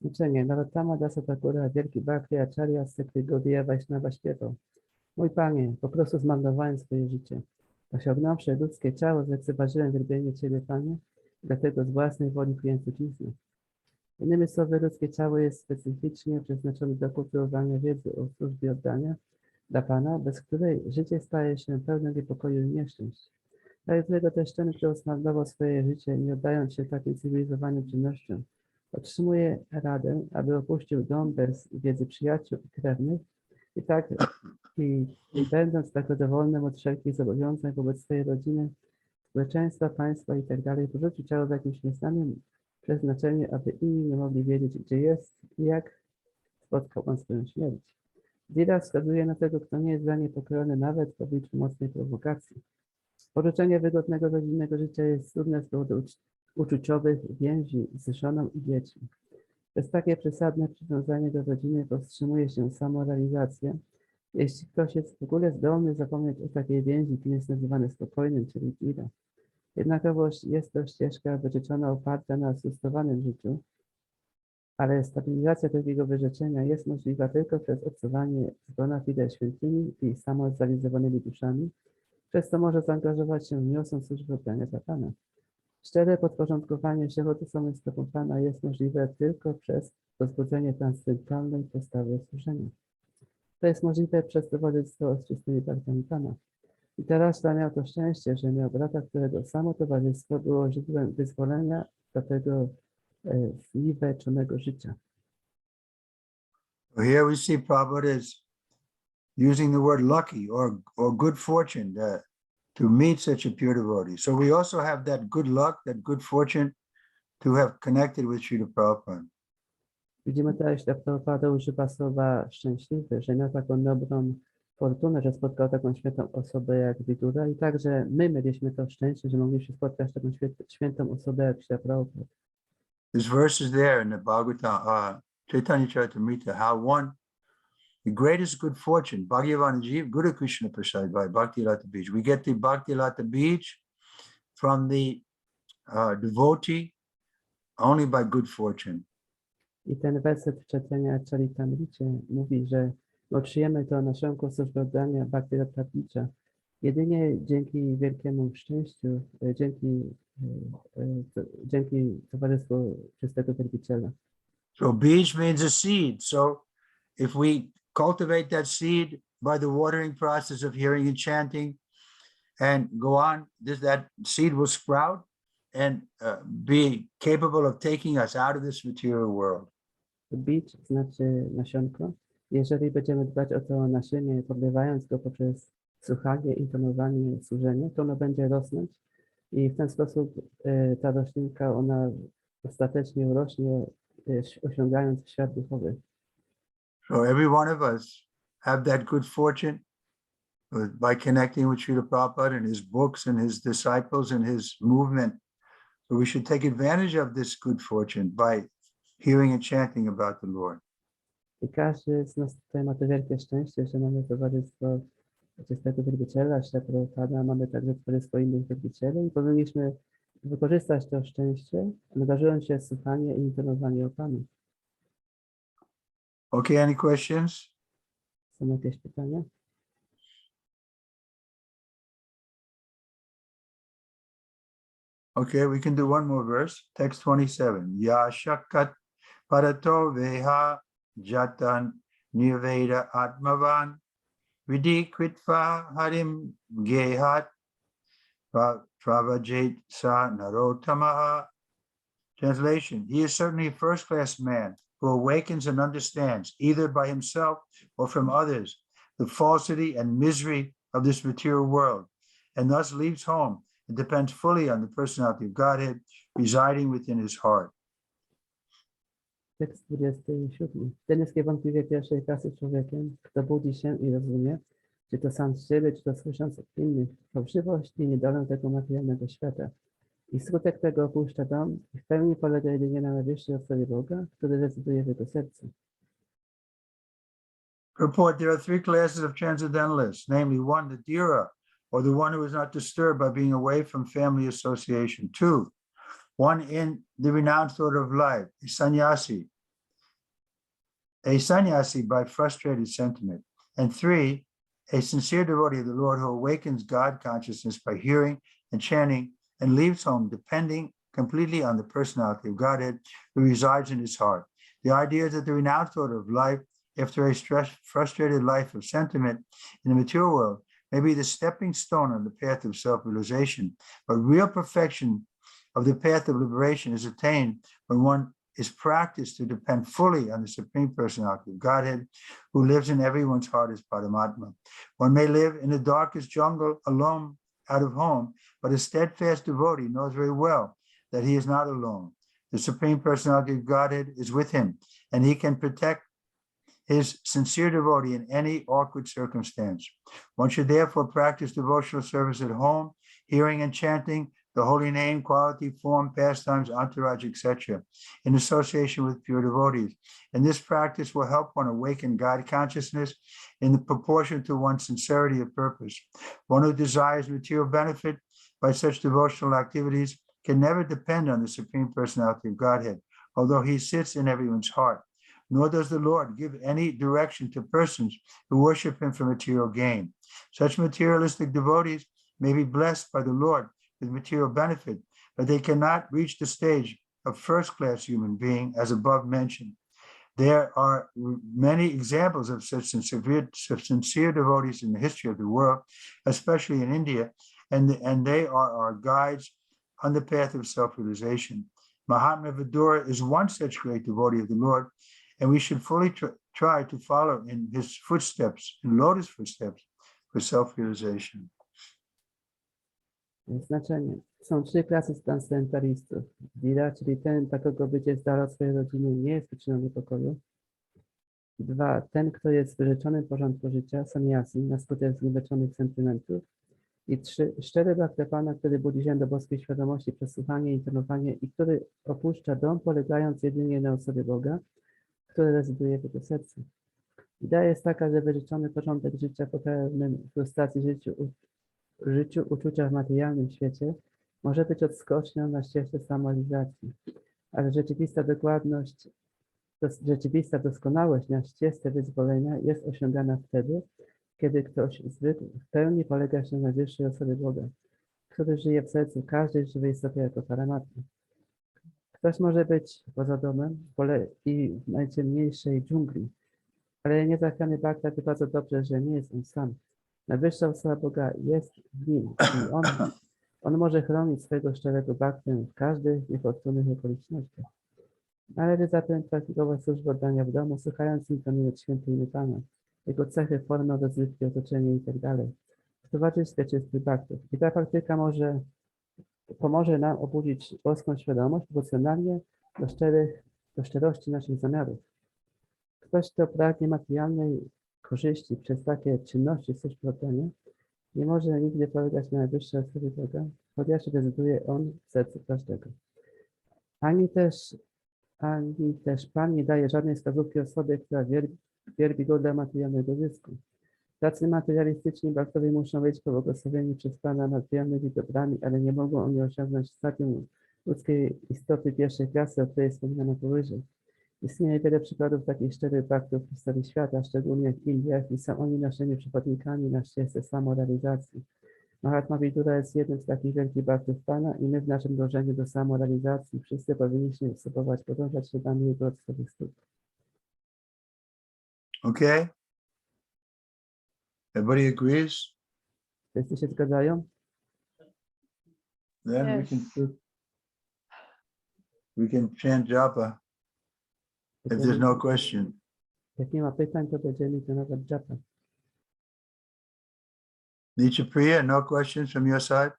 Znaczenie. Narottama Dasa Thakura, wielki bhakti acharya z sekty Gaudiya Vaishnava śpiewał: Mój Panie, po prostu zmarnowałem swoje życie. Osiągnąwszy ludzkie ciało, zlekceważyłem wielbienie Ciebie, Panie, dlatego z własnej woli przyjąłem truciznę. Innymi słowy, ludzkie ciało jest specyficznie przeznaczone do kultywowania wiedzy o służbie oddania dla Pana, bez której życie staje się pełne niepokoju i nieszczęść. Dlatego też ten, kto zmarnował swoje życie, nie oddając się takim cywilizowanym czynnościom, otrzymuje radę, aby opuścił dom bez wiedzy przyjaciół i krewnych i będąc tak dowolnym od wszelkich zobowiązań wobec swojej rodziny, społeczeństwa, państwa itd., porzucił ciało w jakimś nieznanym przeznaczeniu, aby inni nie mogli wiedzieć, gdzie jest i jak spotkał on swoją śmierć. Dira wskazuje na tego, kto nie jest zaniepokojony nawet w obliczu mocnej prowokacji. Porzucenie wygodnego rodzinnego życia jest trudne z powodu uczuciowych więzi z żoną i dziećmi. Przez takie przesadne przywiązanie do rodziny powstrzymuje się samorealizację. Jeśli ktoś jest w ogóle zdolny zapomnieć o takiej więzi, tym jest nazywany spokojnym, czyli dira. Jednakowoż jest to ścieżka wytyczona oparta na asustowanym życiu, ale stabilizacja takiego wyrzeczenia jest możliwa tylko przez obcowanie z bona fide świętymi i samozrealizowanymi duszami, przez co może zaangażować się w miłosną służbę oddania dla Pana. Szczere podporządkowanie się ochotnicom stopom Pana jest możliwe tylko przez rozbudzenie transcendentalnej postawy służenia. To jest możliwe przez towarzystwo z czystymi barkami Pana. I teraz miał to szczęście, że miał brata, którego samo towarzystwo było źródłem wyzwolenia do tego zniweczonego życia. Here we see Prabhupada is using the word lucky or good fortune to meet such a pure devotee. So we also have that good luck, that good fortune to have connected with Srila Prabhupada. Widzimy też, że Prabhupada używa słowa szczęśliwy, że miał taką dobrą fortunę, że spotkał taką świętą osobę jak Vidura i także my mieliśmy to szczęście, że mogliśmy spotkać taką świętą osobę jak Srila Prabhupada. This verse is there in the Bhagavatam, Chaitanya Charitamrita, how the greatest good fortune, Bhagavan Jeev Guru Krishna Prasad by Bhakti Lata Beach. We get the Bhakti Lata Beach from the devotee only by good fortune. I ten werset w Chaitanya Charitamricie mówi, że otrzymujemy to naszą służbę oddania Bhakti Lata Beacha jedynie dzięki wielkiemu szczęściu, dzięki towarzystwu czystego wielbiciela. So beach means a seed. So if we cultivate that seed by the watering process of hearing and chanting and go on, that seed will sprout and be capable of taking us out of this material world. Beach znaczy nasionko. Jeżeli będziemy dbać o to nasienie, podlewając go poprzez słuchanie, intonowanie, służenie, to ono będzie rosnąć i w ten sposób ta roślinka, ona ostatecznie urośnie, osiągając świat duchowy. So every one of us have that good fortune by connecting with Srila Prabhupada and his books and his disciples and his movement. So we should take advantage of this good fortune by hearing and chanting about the Lord. I każdy z nas tutaj ma to wielkie szczęście, że mamy towarzystwo czystego wielbiciela, Srila Prabhupada, mamy także towarzystwo innych wielbicieli i powinniśmy wykorzystać to szczęście, nadarzyłem się słuchanie i intonowanie o Panu. Okay, any questions? Są jakieś pytania? Okay, we can do one more verse. Text 27. Ya shakat parato veha jatan nirveda atmavan vidikritva harim gehat travajit sa narotamaha. Translation. He is certainly a first-class man who awakens and understands, either by himself or from others, the falsity and misery of this material world, and thus leaves home and depends fully on the personality of Godhead residing within his heart. Tekst 27. Ten jest niewątpliwie pierwszej klasy człowiekiem, kto budzi się i rozumie, czy to sam z siebie, czy to słysząc od innych, fałszywość i niedolę tego materialnego świata. I skutek tego opuszcza dom i w pełni polega jedynie na najwyższej osobie Boga, który rezyduje w jego sercu. Report, there are three classes of transcendentalists, namely one, the Dhira, or the one who is not disturbed by being away from family association. Two, one in the renounced order of life, a sannyasi by frustrated sentiment. And three, a sincere devotee of the Lord who awakens God consciousness by hearing and chanting and leaves home depending completely on the personality of Godhead who resides in his heart. The idea is that the renounced order of life, after a frustrated life of sentiment in the material world, may be the stepping stone on the path of self-realization, but real perfection of the path of liberation is attained when one is practiced to depend fully on the Supreme Personality of Godhead, who lives in everyone's heart as Paramatma. One may live in the darkest jungle alone, out of home, but a steadfast devotee knows very well that he is not alone. The Supreme Personality of Godhead is with him, and he can protect his sincere devotee in any awkward circumstance. One should therefore practice devotional service at home, hearing and chanting the holy name, quality, form, pastimes, entourage, etc., in association with pure devotees. And this practice will help one awaken God consciousness in the proportion to one's sincerity of purpose. One who desires material benefit by such devotional activities can never depend on the Supreme Personality of Godhead, although he sits in everyone's heart. Nor does the Lord give any direction to persons who worship him for material gain. Such materialistic devotees may be blessed by the Lord with material benefit, but they cannot reach the stage of first-class human being as above mentioned. There are many examples of such sincere devotees in the history of the world, especially in India, and they are our guides on the path of self-realization. Mahatma Vidura is one such great devotee of the Lord, and we should fully try to follow in his footsteps, in lotus footsteps, for self-realization. Znaczenie. Są trzy klasy transcendentalistów. Dira, czyli ten, dla kogo bycie z dala od swojej rodziny nie jest przyczyną niepokoju. 2. Ten, kto jest w wyrzeczonym porządku życia, sannyasi, na skutek znieweczonych sentymentów. I 3. Szczery bhaktapana, który budzi się do boskiej świadomości przez słuchanie i intonowanie i który opuszcza dom, polegając jedynie na osobie Boga, który rezyduje w jego sercu. Idea jest taka, że wyrzeczony porządek życia po pełnym frustracji życiu, uczucia w materialnym świecie może być odskocznią na ścieżce samorealizacji, ale rzeczywista doskonałość na ścieżce wyzwolenia jest osiągana wtedy, kiedy ktoś zwykł w pełni polega się na wyższej osobie Boga, który żyje w sercu każdej żywej istoty jako Paramatma. Ktoś może być poza domem i w najciemniejszej dżungli, ale niezachwiany bhakta wie bardzo dobrze, że nie jest on sam. Najwyższa osoba Boga jest w nim i on może chronić swojego szczerego bhaktę w każdych niefortunnych okolicznościach. Należy zatem praktykować służbę oddania w domu, słuchając intonować świętej imię Pana, jego cechy, formy rozrywki, otoczenie itd. w towarzystwie czystych bhaktów. I ta praktyka pomoże nam obudzić boską świadomość proporcjonalnie do szczerości naszych zamiarów. Ktoś, kto pragnie materialnej korzyści przez takie czynności służby oddania, nie może nigdy polegać na najwyższej osobie Boga, chociaż rezyduje on w sercu każdego. Ani też Pan nie daje żadnej wskazówki osobie, która wierbi go dla materialnego zysku. Tacy materialistyczni bhaktowie muszą być pobłogosławieni przez Pana materialnymi dobrami, ale nie mogą oni osiągnąć stadium ludzkiej istoty pierwszej klasy, o której wspominano powyżej. Istnieje wiele przykładów takich szczerych bhaktów w historii świata, szczególnie w Indiach, i są oni naszymi przewodnikami na ścieżce samorealizacji. Mahatma Vidura jest jednym z takich wielkich bhaktów Pana i my w naszym dążeniu do samorealizacji wszyscy powinniśmy spróbować podążać śladami jego od swoich stóp. Okay? Everybody agrees? Wszyscy się zgadzają? Then Yes. we can chant japa if there's no question. Jak nie ma pytań, to będziemy trenować japa. Nicha Priya, no questions from your side?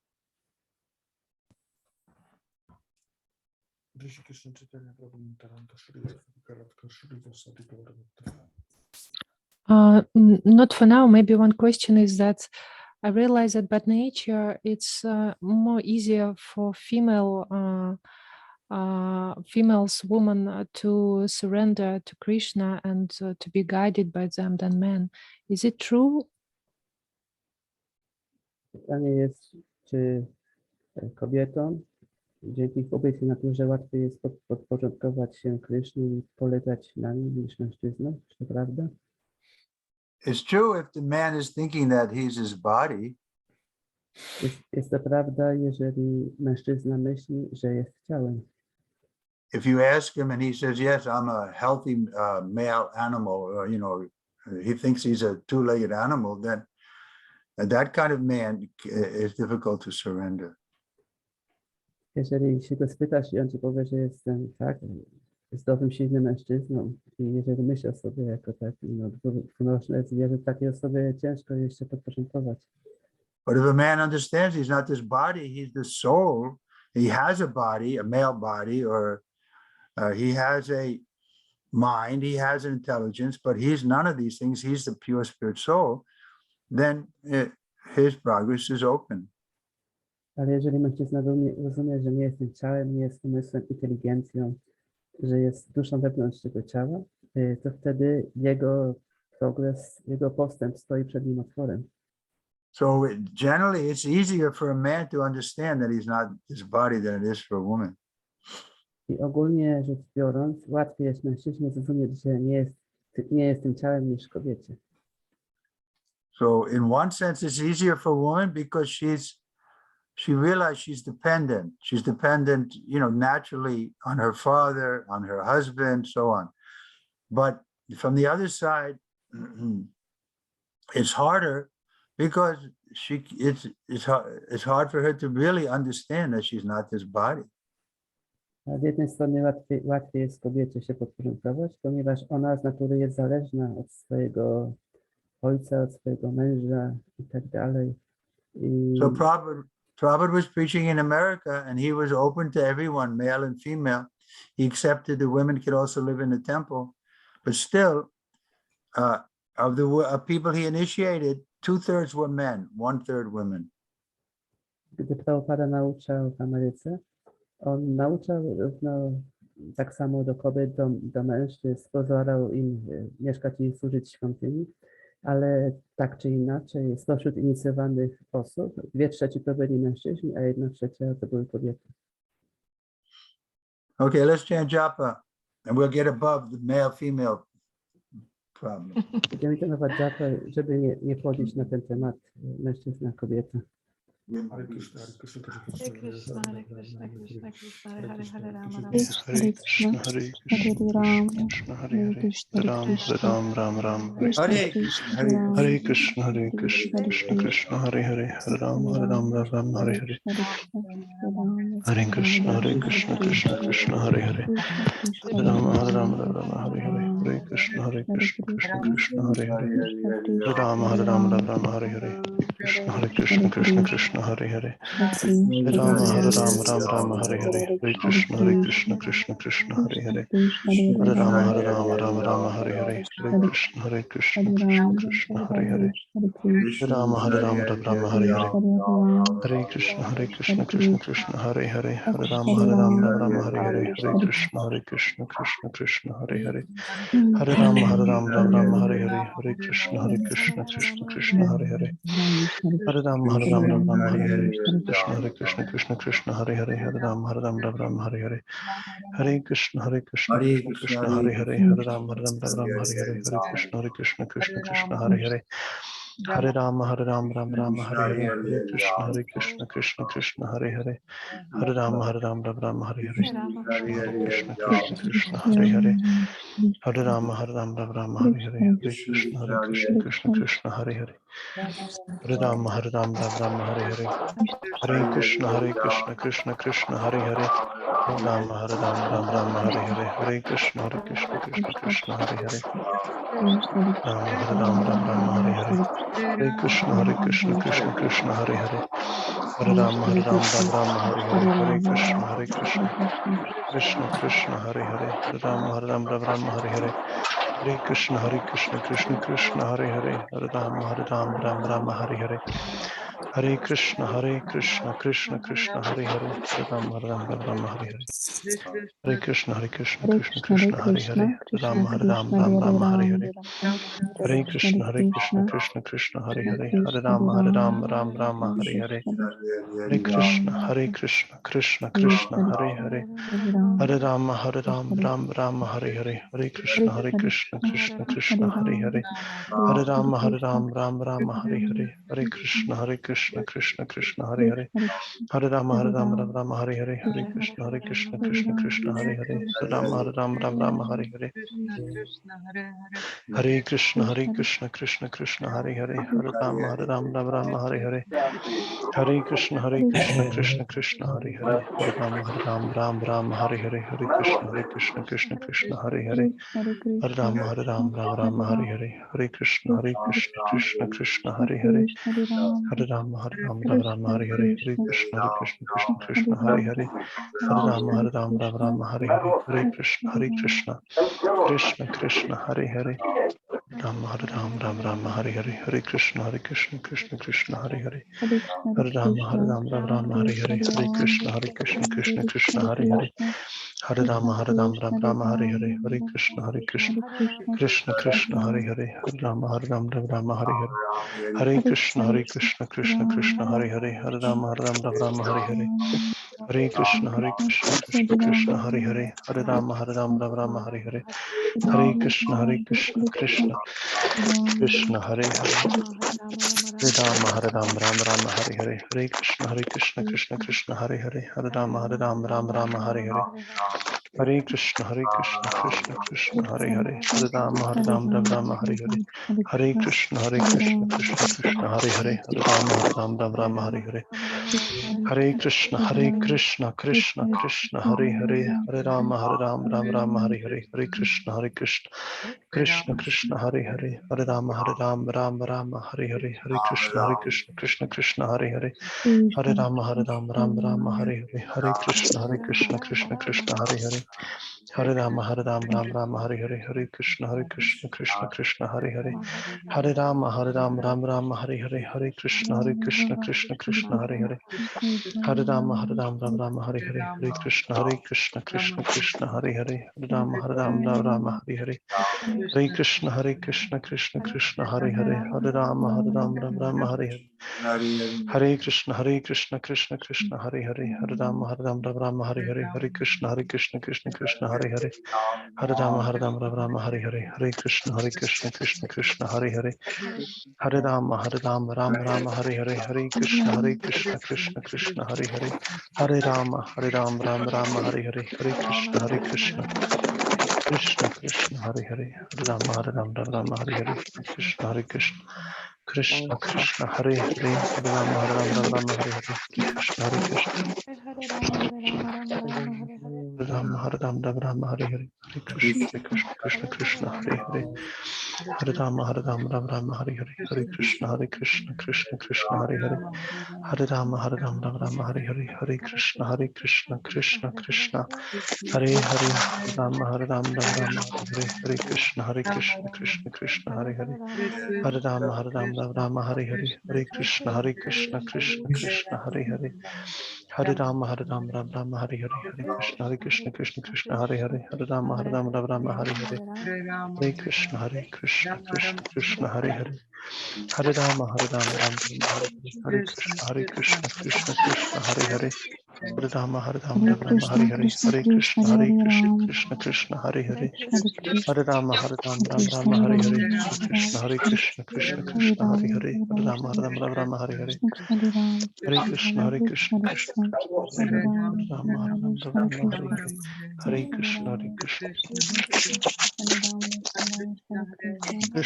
Not for now. Maybe one question is that I realize that by nature it's more easier for women to surrender to Krishna and to be guided by them than men. Is it true? Pytanie jest, czy kobietom dzięki ich obecnej naturze łatwiej jest podporządkować się Krysznie i polegać na nim niż mężczyznom? Czy to prawda? It's true if the man is thinking that he's his body. Jest to prawda, jeżeli mężczyzna myśli, że jest ciałem. If you ask him and he says, yes, I'm a healthy male animal, or, he thinks he's a two-legged animal, then that kind of man is difficult to surrender. Jeżeli się go spytasz i on ci powie, że jestem zdrowym, silnym mężczyzną i jeżeli myśli o sobie jako taki dwunożne zwierzę, takiej osoby ciężko jeszcze podporządkować. But if a man understands he's not this body, he's the soul, he has a body, a male body, or he has mind, he has an intelligence, but he's none of these things. He's the pure spirit soul. Then his progress is open. Ale jeżeli mężczyzna rozumie, że nie jest tym ciałem, nie jest umysłem, inteligencją, że jest duszą wewnątrz tego ciała, to wtedy jego progres, jego postęp stoi przed nim otworem. So generally, it's easier for a man to understand that he's not his body than it is for a woman. I ogólnie rzecz biorąc, łatwiej jest mężczyźnie zrozumieć, że nie jest tym ciałem niż kobiecie. So in one sense, it's easier for a woman because she realized she's dependent. She's dependent, naturally on her father, on her husband, so on. But from the other side, it's harder because it's hard for her to really understand that she's not this body. A z jednej strony łatwiej jest kobiecie się podporządkować, ponieważ ona z natury jest zależna od swojego ojca, od swojego męża i tak dalej. So Prabhupada was preaching in America, and he was open to everyone, male and female. He accepted that women could also live in the temple, but still, of the people he initiated, 2/3 were men, 1/3 women. Gdy Prabhupada nauczał w Ameryce, on nauczał równo tak samo do kobiet, do mężczyzn, pozwalał im mieszkać i służyć świątyni, ale tak czy inaczej, spośród inicjowanych osób, 2/3 to byli mężczyźni, a 1/3 to były kobiety. Okay, let's chant japa, and we'll get above the male-female problem. Będziemy trenować japę, żeby nie wchodzić na ten temat mężczyzna-kobieta. Hare Krishna, Hare Krishna, Hare Krishna, Hare Krishna, Krishna Krishna, Hare Hare, Rama Rama. Hare Krishna, Hare Krishna, Hare Krishna, Ram Ram Ram, Hare Krishna, Hare Krishna, Hare Krishna, Krishna Krishna, Hare Hare, Hare Ram Ram, Hare Hare, Hare Krishna, Krishna Krishna, Hare Hare, Hare Ram Ram, Hare Hare, Hare Krishna, Krishna Krishna, Hare Hare, Hare Ram Ram, Hare Hare, Krishna Krishna, Hare Hare, Hare Ram Ram, Hare Hare, Hare Krishna Krishna, Hare Hare, Hare Ram Ram, Hare Hare, Hare Krishna Krishna, Hare Hare, Hare Ram Ram, Hare Hare, Hare Krishna Krishna, Hare Hare, Hare Ram Ram, Hare Hare, Hare Krishna Krishna, Hare Hare, Hare Ram Ram, Hare Hare, Hare Krishna Krishna, Hare Hare, Hare Ram Ram, Hare Hare, Krishna Krishna, Hare Hare, Hare Ram Ram, Hare Hare, Hare Krishna Krishna, Hare Hare, Hare Ram Ram, Hare Hare, Hare Krishna Krishna, Hare Hare, Hare Ram Ram, Hare Hare, Hare Krishna Krishna, Hare Hare, Hare Ram Ram, Hare Hare, Hare Krishna Hare Hare, Hare Ram Ram, Hare Hare, Hare Krishna Hare Hare, Hare Ram Ram, Hare Hare, Hare Krishna Krishna, Hare Hare, Hare Ram Ram, Hare Hare, Hare Krishna Krishna, Hare Hare, Hare Ram Ram, Hare Hare, Hare Krishna Krishna, Hare Hare, Hare Ram Ram, Hare Hare, Hare Krishna Hare Hare, Hare Ram Ram, Hare Hare, Hare Krishna Krishna, Hare Hare, Hare Ram Ram, Hare Hare, Hare Krishna Krishna, Hare Hare, Hare Ram Ram, Hare Hare, Hare Krishna Krishna, Hare Hare, Hare Ram Ram, Hare Hare, Hare Krishna Krishna, Hare Hare, Hare Ram Ram, Hare Hare, Hare Krishna Krishna, Hare Hare, Hare Ram Ram, Hare Hare, Hare Krishna Krishna, Hare Hare, Hare Ram Ram, Hare Hare, Hare Krishna Krishna, Hare Hare, Hare Ram Ram, Hare Hare, Hare Krishna Krishna, Hare Hare, Hare Ram Ram, Hare Hare, Hare Krishna Krishna, Hare Hare, Hare Ram Ram, Hare Hare, Hare Krishna Krishna, Hare Hare, Hare Ram Hare Hare, Hare Krishna Hare Hare, Hare Ram Ram, Hare Hare, Hare Krishna Krishna, Hare Hare, Hare Ram Rama Hare Rama Rama Hare Hare Hare Krishna Krishna Krishna Hare Hare Hare Rama Rama Hare Hare Hare Krishna Krishna Krishna Hare Hare Rama Rama Hare Hare Hare Krishna Krishna Krishna Hare Hare Hare Rama Rama Hare Hare Hare Krishna Krishna Hare Hare Hare Rama Rama Hare Hare Hare Krishna Krishna Krishna Hare Hare Hare Rama Rama Hare Hare Hare Krishna Krishna Krishna Hare Hare Hare Rama Rama Hare Hare Hare Krishna Krishna Hare Hare Hare Rama Rama Hare Hare Hare Krishna Krishna Krishna Hare Hare Hare Rama Rama Hare Hare Hare Krishna Krishna Hare Hare Hare Rama Rama Hare Hare Hare Krishna Krishna Hare Hare Hare Rama Rama Hare Hare Hare Krishna Krishna Hare Hare Hare Rama Rama Hare Hare Hare Krishna Krishna Hare Hare Hare Rama Rama Hare Hare Hare Krishna Krishna Hare Hare Hare Rama Rama Hare Hare Hare Krishna Krishna Hare Hare Hare Rama Rama Hare Hare Hare Krishna Krishna Hare Hare Hare Rama Rama Hare Hare Hare Krishna Krishna Hare Hare Hare Rama Rama Hare Hare Hare Krishna Krishna Hare Hare Hare Rama Rama Hare Hare Hare Krishna Krishna Hare Hare Hare Rama Rama Hare Hare Hare Krishna Krishna Hare Hare Hare Rama Rama Hare Hare Hare Krishna Krishna Hare Hare Hare Rama Rama Hare Hare Hare Krishna Krishna Hare Hare Hare Rama Rama Hare Hare Hare Krishna Krishna Hare Hare Hare Rama Rama Hare Hare Hare Krishna Krishna Hare Hare Hare Rama Rama Hare Hare Hare Krishna Krishna Hare Hare Hare Rama Rama Hare Hare Hare Krishna Krishna Hare Hare Hare Rama Rama Hare Hare Hare Krishna Rama Rama Hare Hare Hare Krishna Hare Hare Hare Rama Rama Hare Hare Hare Krishna Krishna Hare Hare Hare Rama Rama Hare Hare Hare Krishna Krishna Hare Hare Rama Rama Hare Hare Krishna Krishna Hare Hare Hare Rama Rama Hare Hare Hare Krishna Krishna Hare Hare Hare Rama Rama Hare Hare Hare Krishna Hare Hare Hare Rama Rama Hare Hare Hare Krishna Krishna Hare Hare Hare Rama Rama Hare Hare Hare Krishna Hare Hare Hare Rama Rama Hare Hare Hare Krishna Krishna Hare Hare Hare Rama Rama Hare Hare Hare Krishna Hare Hare Hare Rama Rama Hare Hare Hare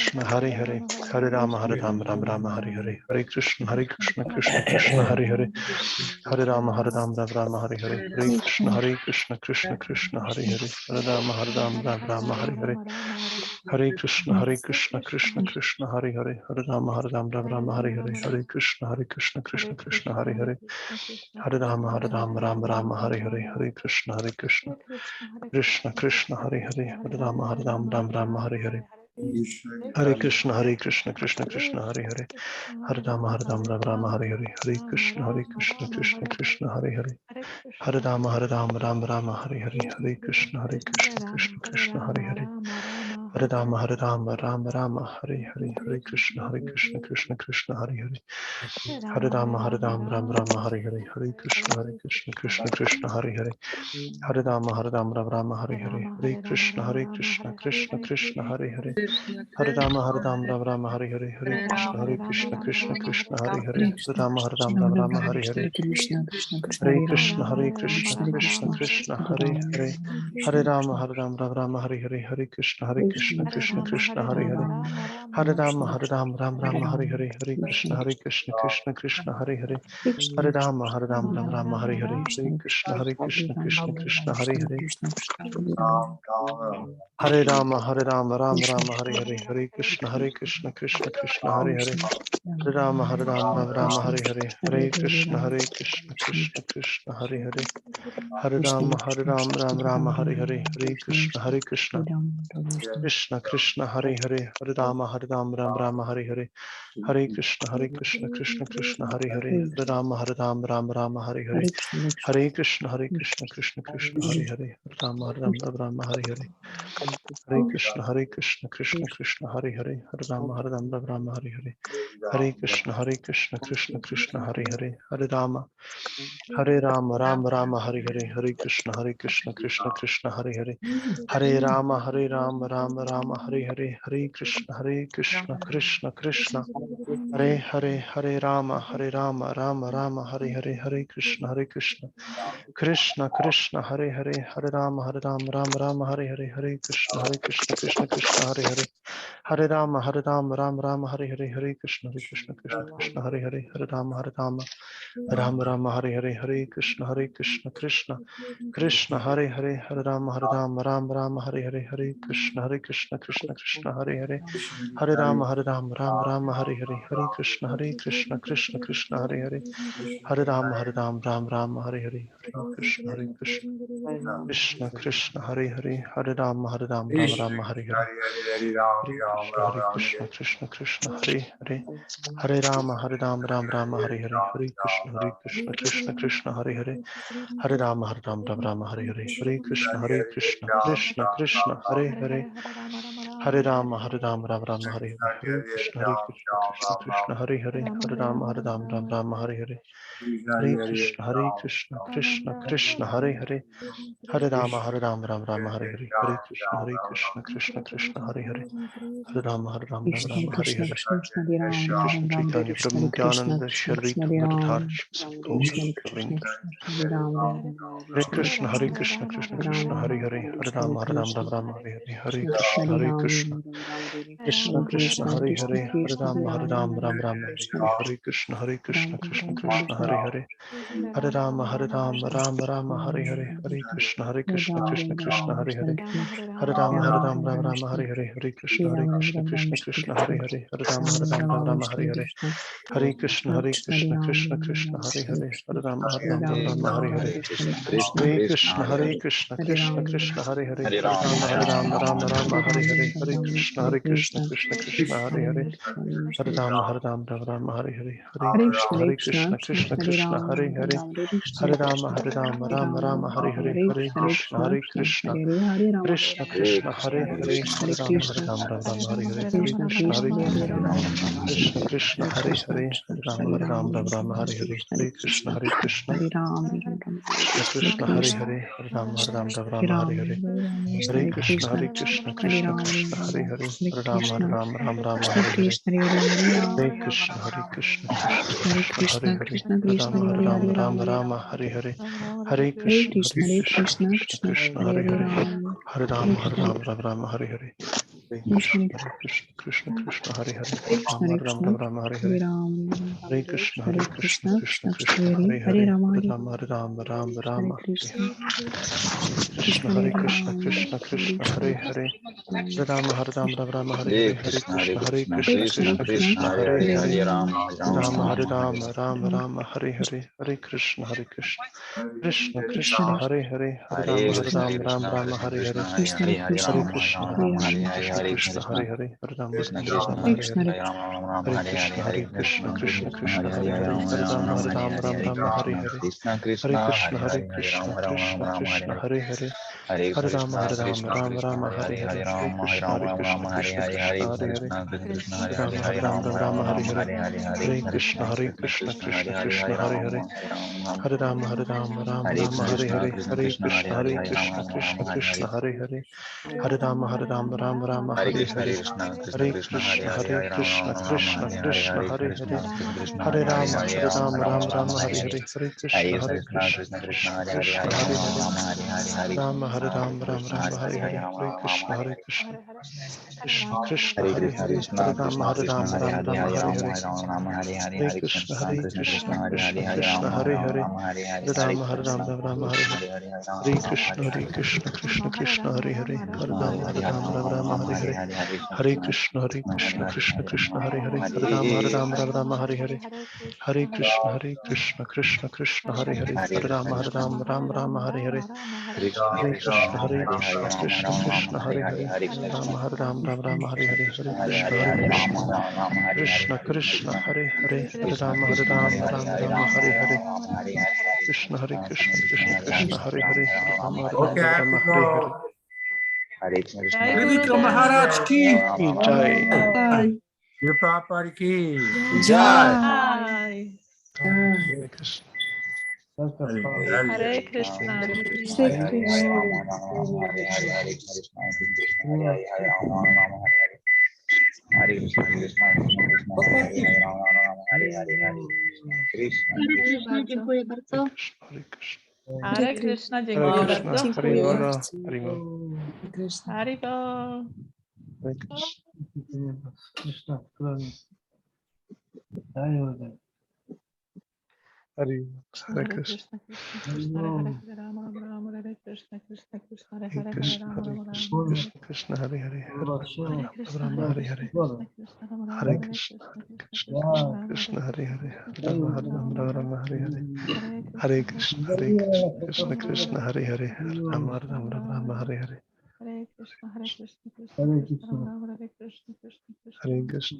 Krishna Hare Rama Rama Hare Hare Hare Krishna Krishna Hare Hare Hare Rama Rama Hare Hare Hare Krishna Krishna Hare Hare Hare Rama Rama Hare Hare Hare Krishna Krishna Hare Hare Hare Rama Rama Hare Hare Hare Krishna Krishna Hare Hare Hare Rama Rama Hare Hare Hare Krishna Krishna Hare Hare Hare Rama Rama Hare Hare Hare Krishna Krishna Hare Hare Hare Rama Rama Hare Hare Hare Krishna Krishna Hare Hare Hare Rama Rama Hare Hare Hare Krishna Hare Hare Hare Rama Rama Hare Hare Hare Krishna Krishna Hare Hare Hare Rama Hare Hare Hare Krishna Krishna Hare Hare Hare Rama Rama Hare Hare Hare Krishna Krishna Hare Hare Hare Rama Rama Hare Hare Hare Krishna Krishna Hare Hare Hare Rama Rama Hare Hare Hare Krishna Krishna Hare Hare Hare Rama Rama Hare Hare Hare Krishna Krishna Hare Hare Hare Rama Rama Hare Hare Hare Krishna Krishna Krishna Krishna Hare Hare Hare Rama Ram Rama Hare Hare Hare Krishna Krishna Krishna Hare Hare Hare Rama Ram Rama Hare Hare Hare Krishna Krishna Krishna Hare Hare Hare Rama Ram Rama Hare Hare Hare Krishna Krishna Krishna Hare Hare Hare Rama Rama Hare Hare Hare Krishna Krishna Krishna Hare Hare Hare Rama Rama Hare Hare Hare Krishna Krishna Krishna Hare Hare Hare Rama Rama Hare Hare Hare Krishna Krishna Krishna Hare Hare Hare Rama Rama Hare Hare Hare Krishna Krishna Krishna Hare Hare Hare Rama Rama Hare Hare Hare Krishna Krishna Krishna Hare Hare Hare Rama Rama Hare Hare Hare Krishna Krishna Krishna Hare Hare Hare Rama Rama Hare Hare Hare Krishna Krishna Krishna Hare Hare Hare Rama Rama Hare Hare Hare Krishna Krishna Krishna Hare Hare Hare Rama Rama Hare Hare Hare Krishna Krishna Krishna Hare Hare Hare Rama Rama Hare Hare Hare Krishna Krishna Krishna Hare Hare Hare Rama Rama Hare Hare Hare Krishna Krishna Hare Hare Hare Rama Rama Hare Hare Hare Krishna Krishna Krishna Hare Hare Hare Rama Rama Hare Hare Hare Krishna Krishna Hare Hare Hare Rama Rama Hare Hare Hare Krishna Krishna Hare Hare Hare Rama Rama Hare Hare Hare Krishna Krishna Krishna Hare Hare Hare Rama Rama Hare Hare Hare Krishna Krishna Hare Hare Hare Rama Rama Hare Hare Hare Krishna Krishna Hare Hare Hare Rama Rama Hare Hare Hare Krishna Krishna Hare Hare Hare Rama Rama Hare Hare Hare Krishna Krishna Hare Hare Hare Rama Rama Hare Hare Hare Krishna Krishna Hare Hare Hare Rama Rama Hare Hare Hare Krishna Krishna Hare Hare Hare Rama Rama Hare Hare Shri Krishna Chaitanya Prabhu Nityananda Shri Advaita Gadadhar Gauri Govinda Hare Krishna Krishna Hare Hare Hare Rama Rama Hare Hare Hare Krishna Krishna Krishna Hare Hare Hare Rama Rama Hare Hare Hare Krishna Krishna Hare Hare Hare Rama Rama Hare Hare Hare Krishna Krishna Hare Hare Hare Rama Rama Hare Hare Hare Krishna Krishna Hare Hare Hare Rama Rama Hare Hare Hare Krishna Krishna Hare Hare Hare Rama Rama Hare Hare Hare Krishna Krishna Hare Hare Hare Rama Rama Hare Hare Hare Krishna Krishna Hare Hare Hare Rama Rama Hare Hare Hare Krishna Krishna Hare Hare Hare Rama Rama Hare Hare Hare Krishna Krishna Krishna Hare Hare Hare Rama Rama Hare Hare Hare Krishna Krishna Hare Hare Hare Rama Rama Hare Hare Hare Krishna Krishna Krishna Hare Hare Hare Rama Rama Hare Hare Hare Krishna Krishna Hare Hare Hare Rama Rama Hare Hare Hare Krishna Krishna Hare Hare Hare Rama Hare Hare Hare Krishna Krishna Hare Hare Hare Rama Rama Hare Hare Hare Krishna Hare Hare Rama Rama Hare Hare Hare Krishna Krishna Hare Hare Hare Rama Rama Krishna Krishna Hare Hare Hare Rama Rama Hare Hare Hare Krishna Hare Hare Rama Rama Hare Hare Hare Krishna Krishna Hare Hare Hare Rama Hare Hare Hare Krishna Hare Hare Hare Rama Hare Hare Hare Krishna Krishna Hare Hare Hare Rama Hare Hare Hare Krishna Hare Hare Hare Rama Rama Hare Hare Hare Krishna Krishna Hare Hare Hare Rama Hare Hare Hare Krishna Krishna Hare Hare Hare Rama Rama Hare Hare Hare Krishna Krishna Hare Hare Hare Rama Rama Hare Hare Hare Krishna Krishna Hare Hare Hare Rama Rama Hare Hare Hare Krishna Krishna Hare Hare Rama Hare Ram, Ram Ram, Hare Hare, Hare Krishna, Hare Krishna, Krishna Krishna, Hare Hare, Hare Ram, Ram Ram, Ram Hare Hare, Hare Krishna, Hare Krishna, Krishna Krishna, Hare Hare, Hare Ram, Ram Ram, Hare Hare, Hare Krishna, Krishna Krishna, Hare Hare, Hare Ram, Ram Hare Hare, Hare Krishna, Krishna Krishna, Hare Hare, Hare Ram, Ram Hare Hare, Hare Krishna, Krishna Krishna, Hare Hare, Hare Ram, Ram Hare Hare, Hare Krishna, Krishna Krishna, Hare Hare, Ram, Ram Hare Hare, Hare Krishna, Krishna Krishna, Hare Hare, Hare Ram, Ram Hare Hare, Krishna, Krishna Krishna, Hare Hare, Hare Ram, Okay, I have Ram to Hare go. Hare. Jai Trivikrama Gurudev. Maharaj ki. Jai. Your Prabhupada ki. Jai. Jai. Hare Krishna. Hare Krishna. Shri Krishna. Dziękuję bardzo. Hare Krishna, Hare Krishna. Hare Krishna. Hare Dziękuję Krishna, bardzo. Hare Bol, Hare Bol. Hare Bol. Hare Krishna. Hare Krishna. Krishna, Hare Rama, Rama Hare Krishna, Krishna Krishna, Hare Hare Hare, Krishna, Rama, Hare Rama Krishna, Rama, Krishna Krishna, Hare Hare, Hare Krishna, Rama Hare Hare, Krishna, Rama Rama, Hare Hare Krishna, Krishna, Krishna Hare Hare, Rama Rama Rama Hare Hare, Hare Hare Krishna, Krishna Krishna, Hare Hare, Rama Rama Hare Hare, Hare Krishna, Krishna, Rama Rama, Hare Krishna, Krishna Krishna. Hare Krishna,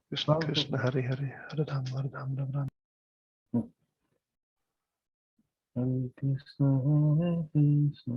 Krishna Krishna, Hare Hare, Hare Rama Rama. Hare Krishna, Hare Krishna.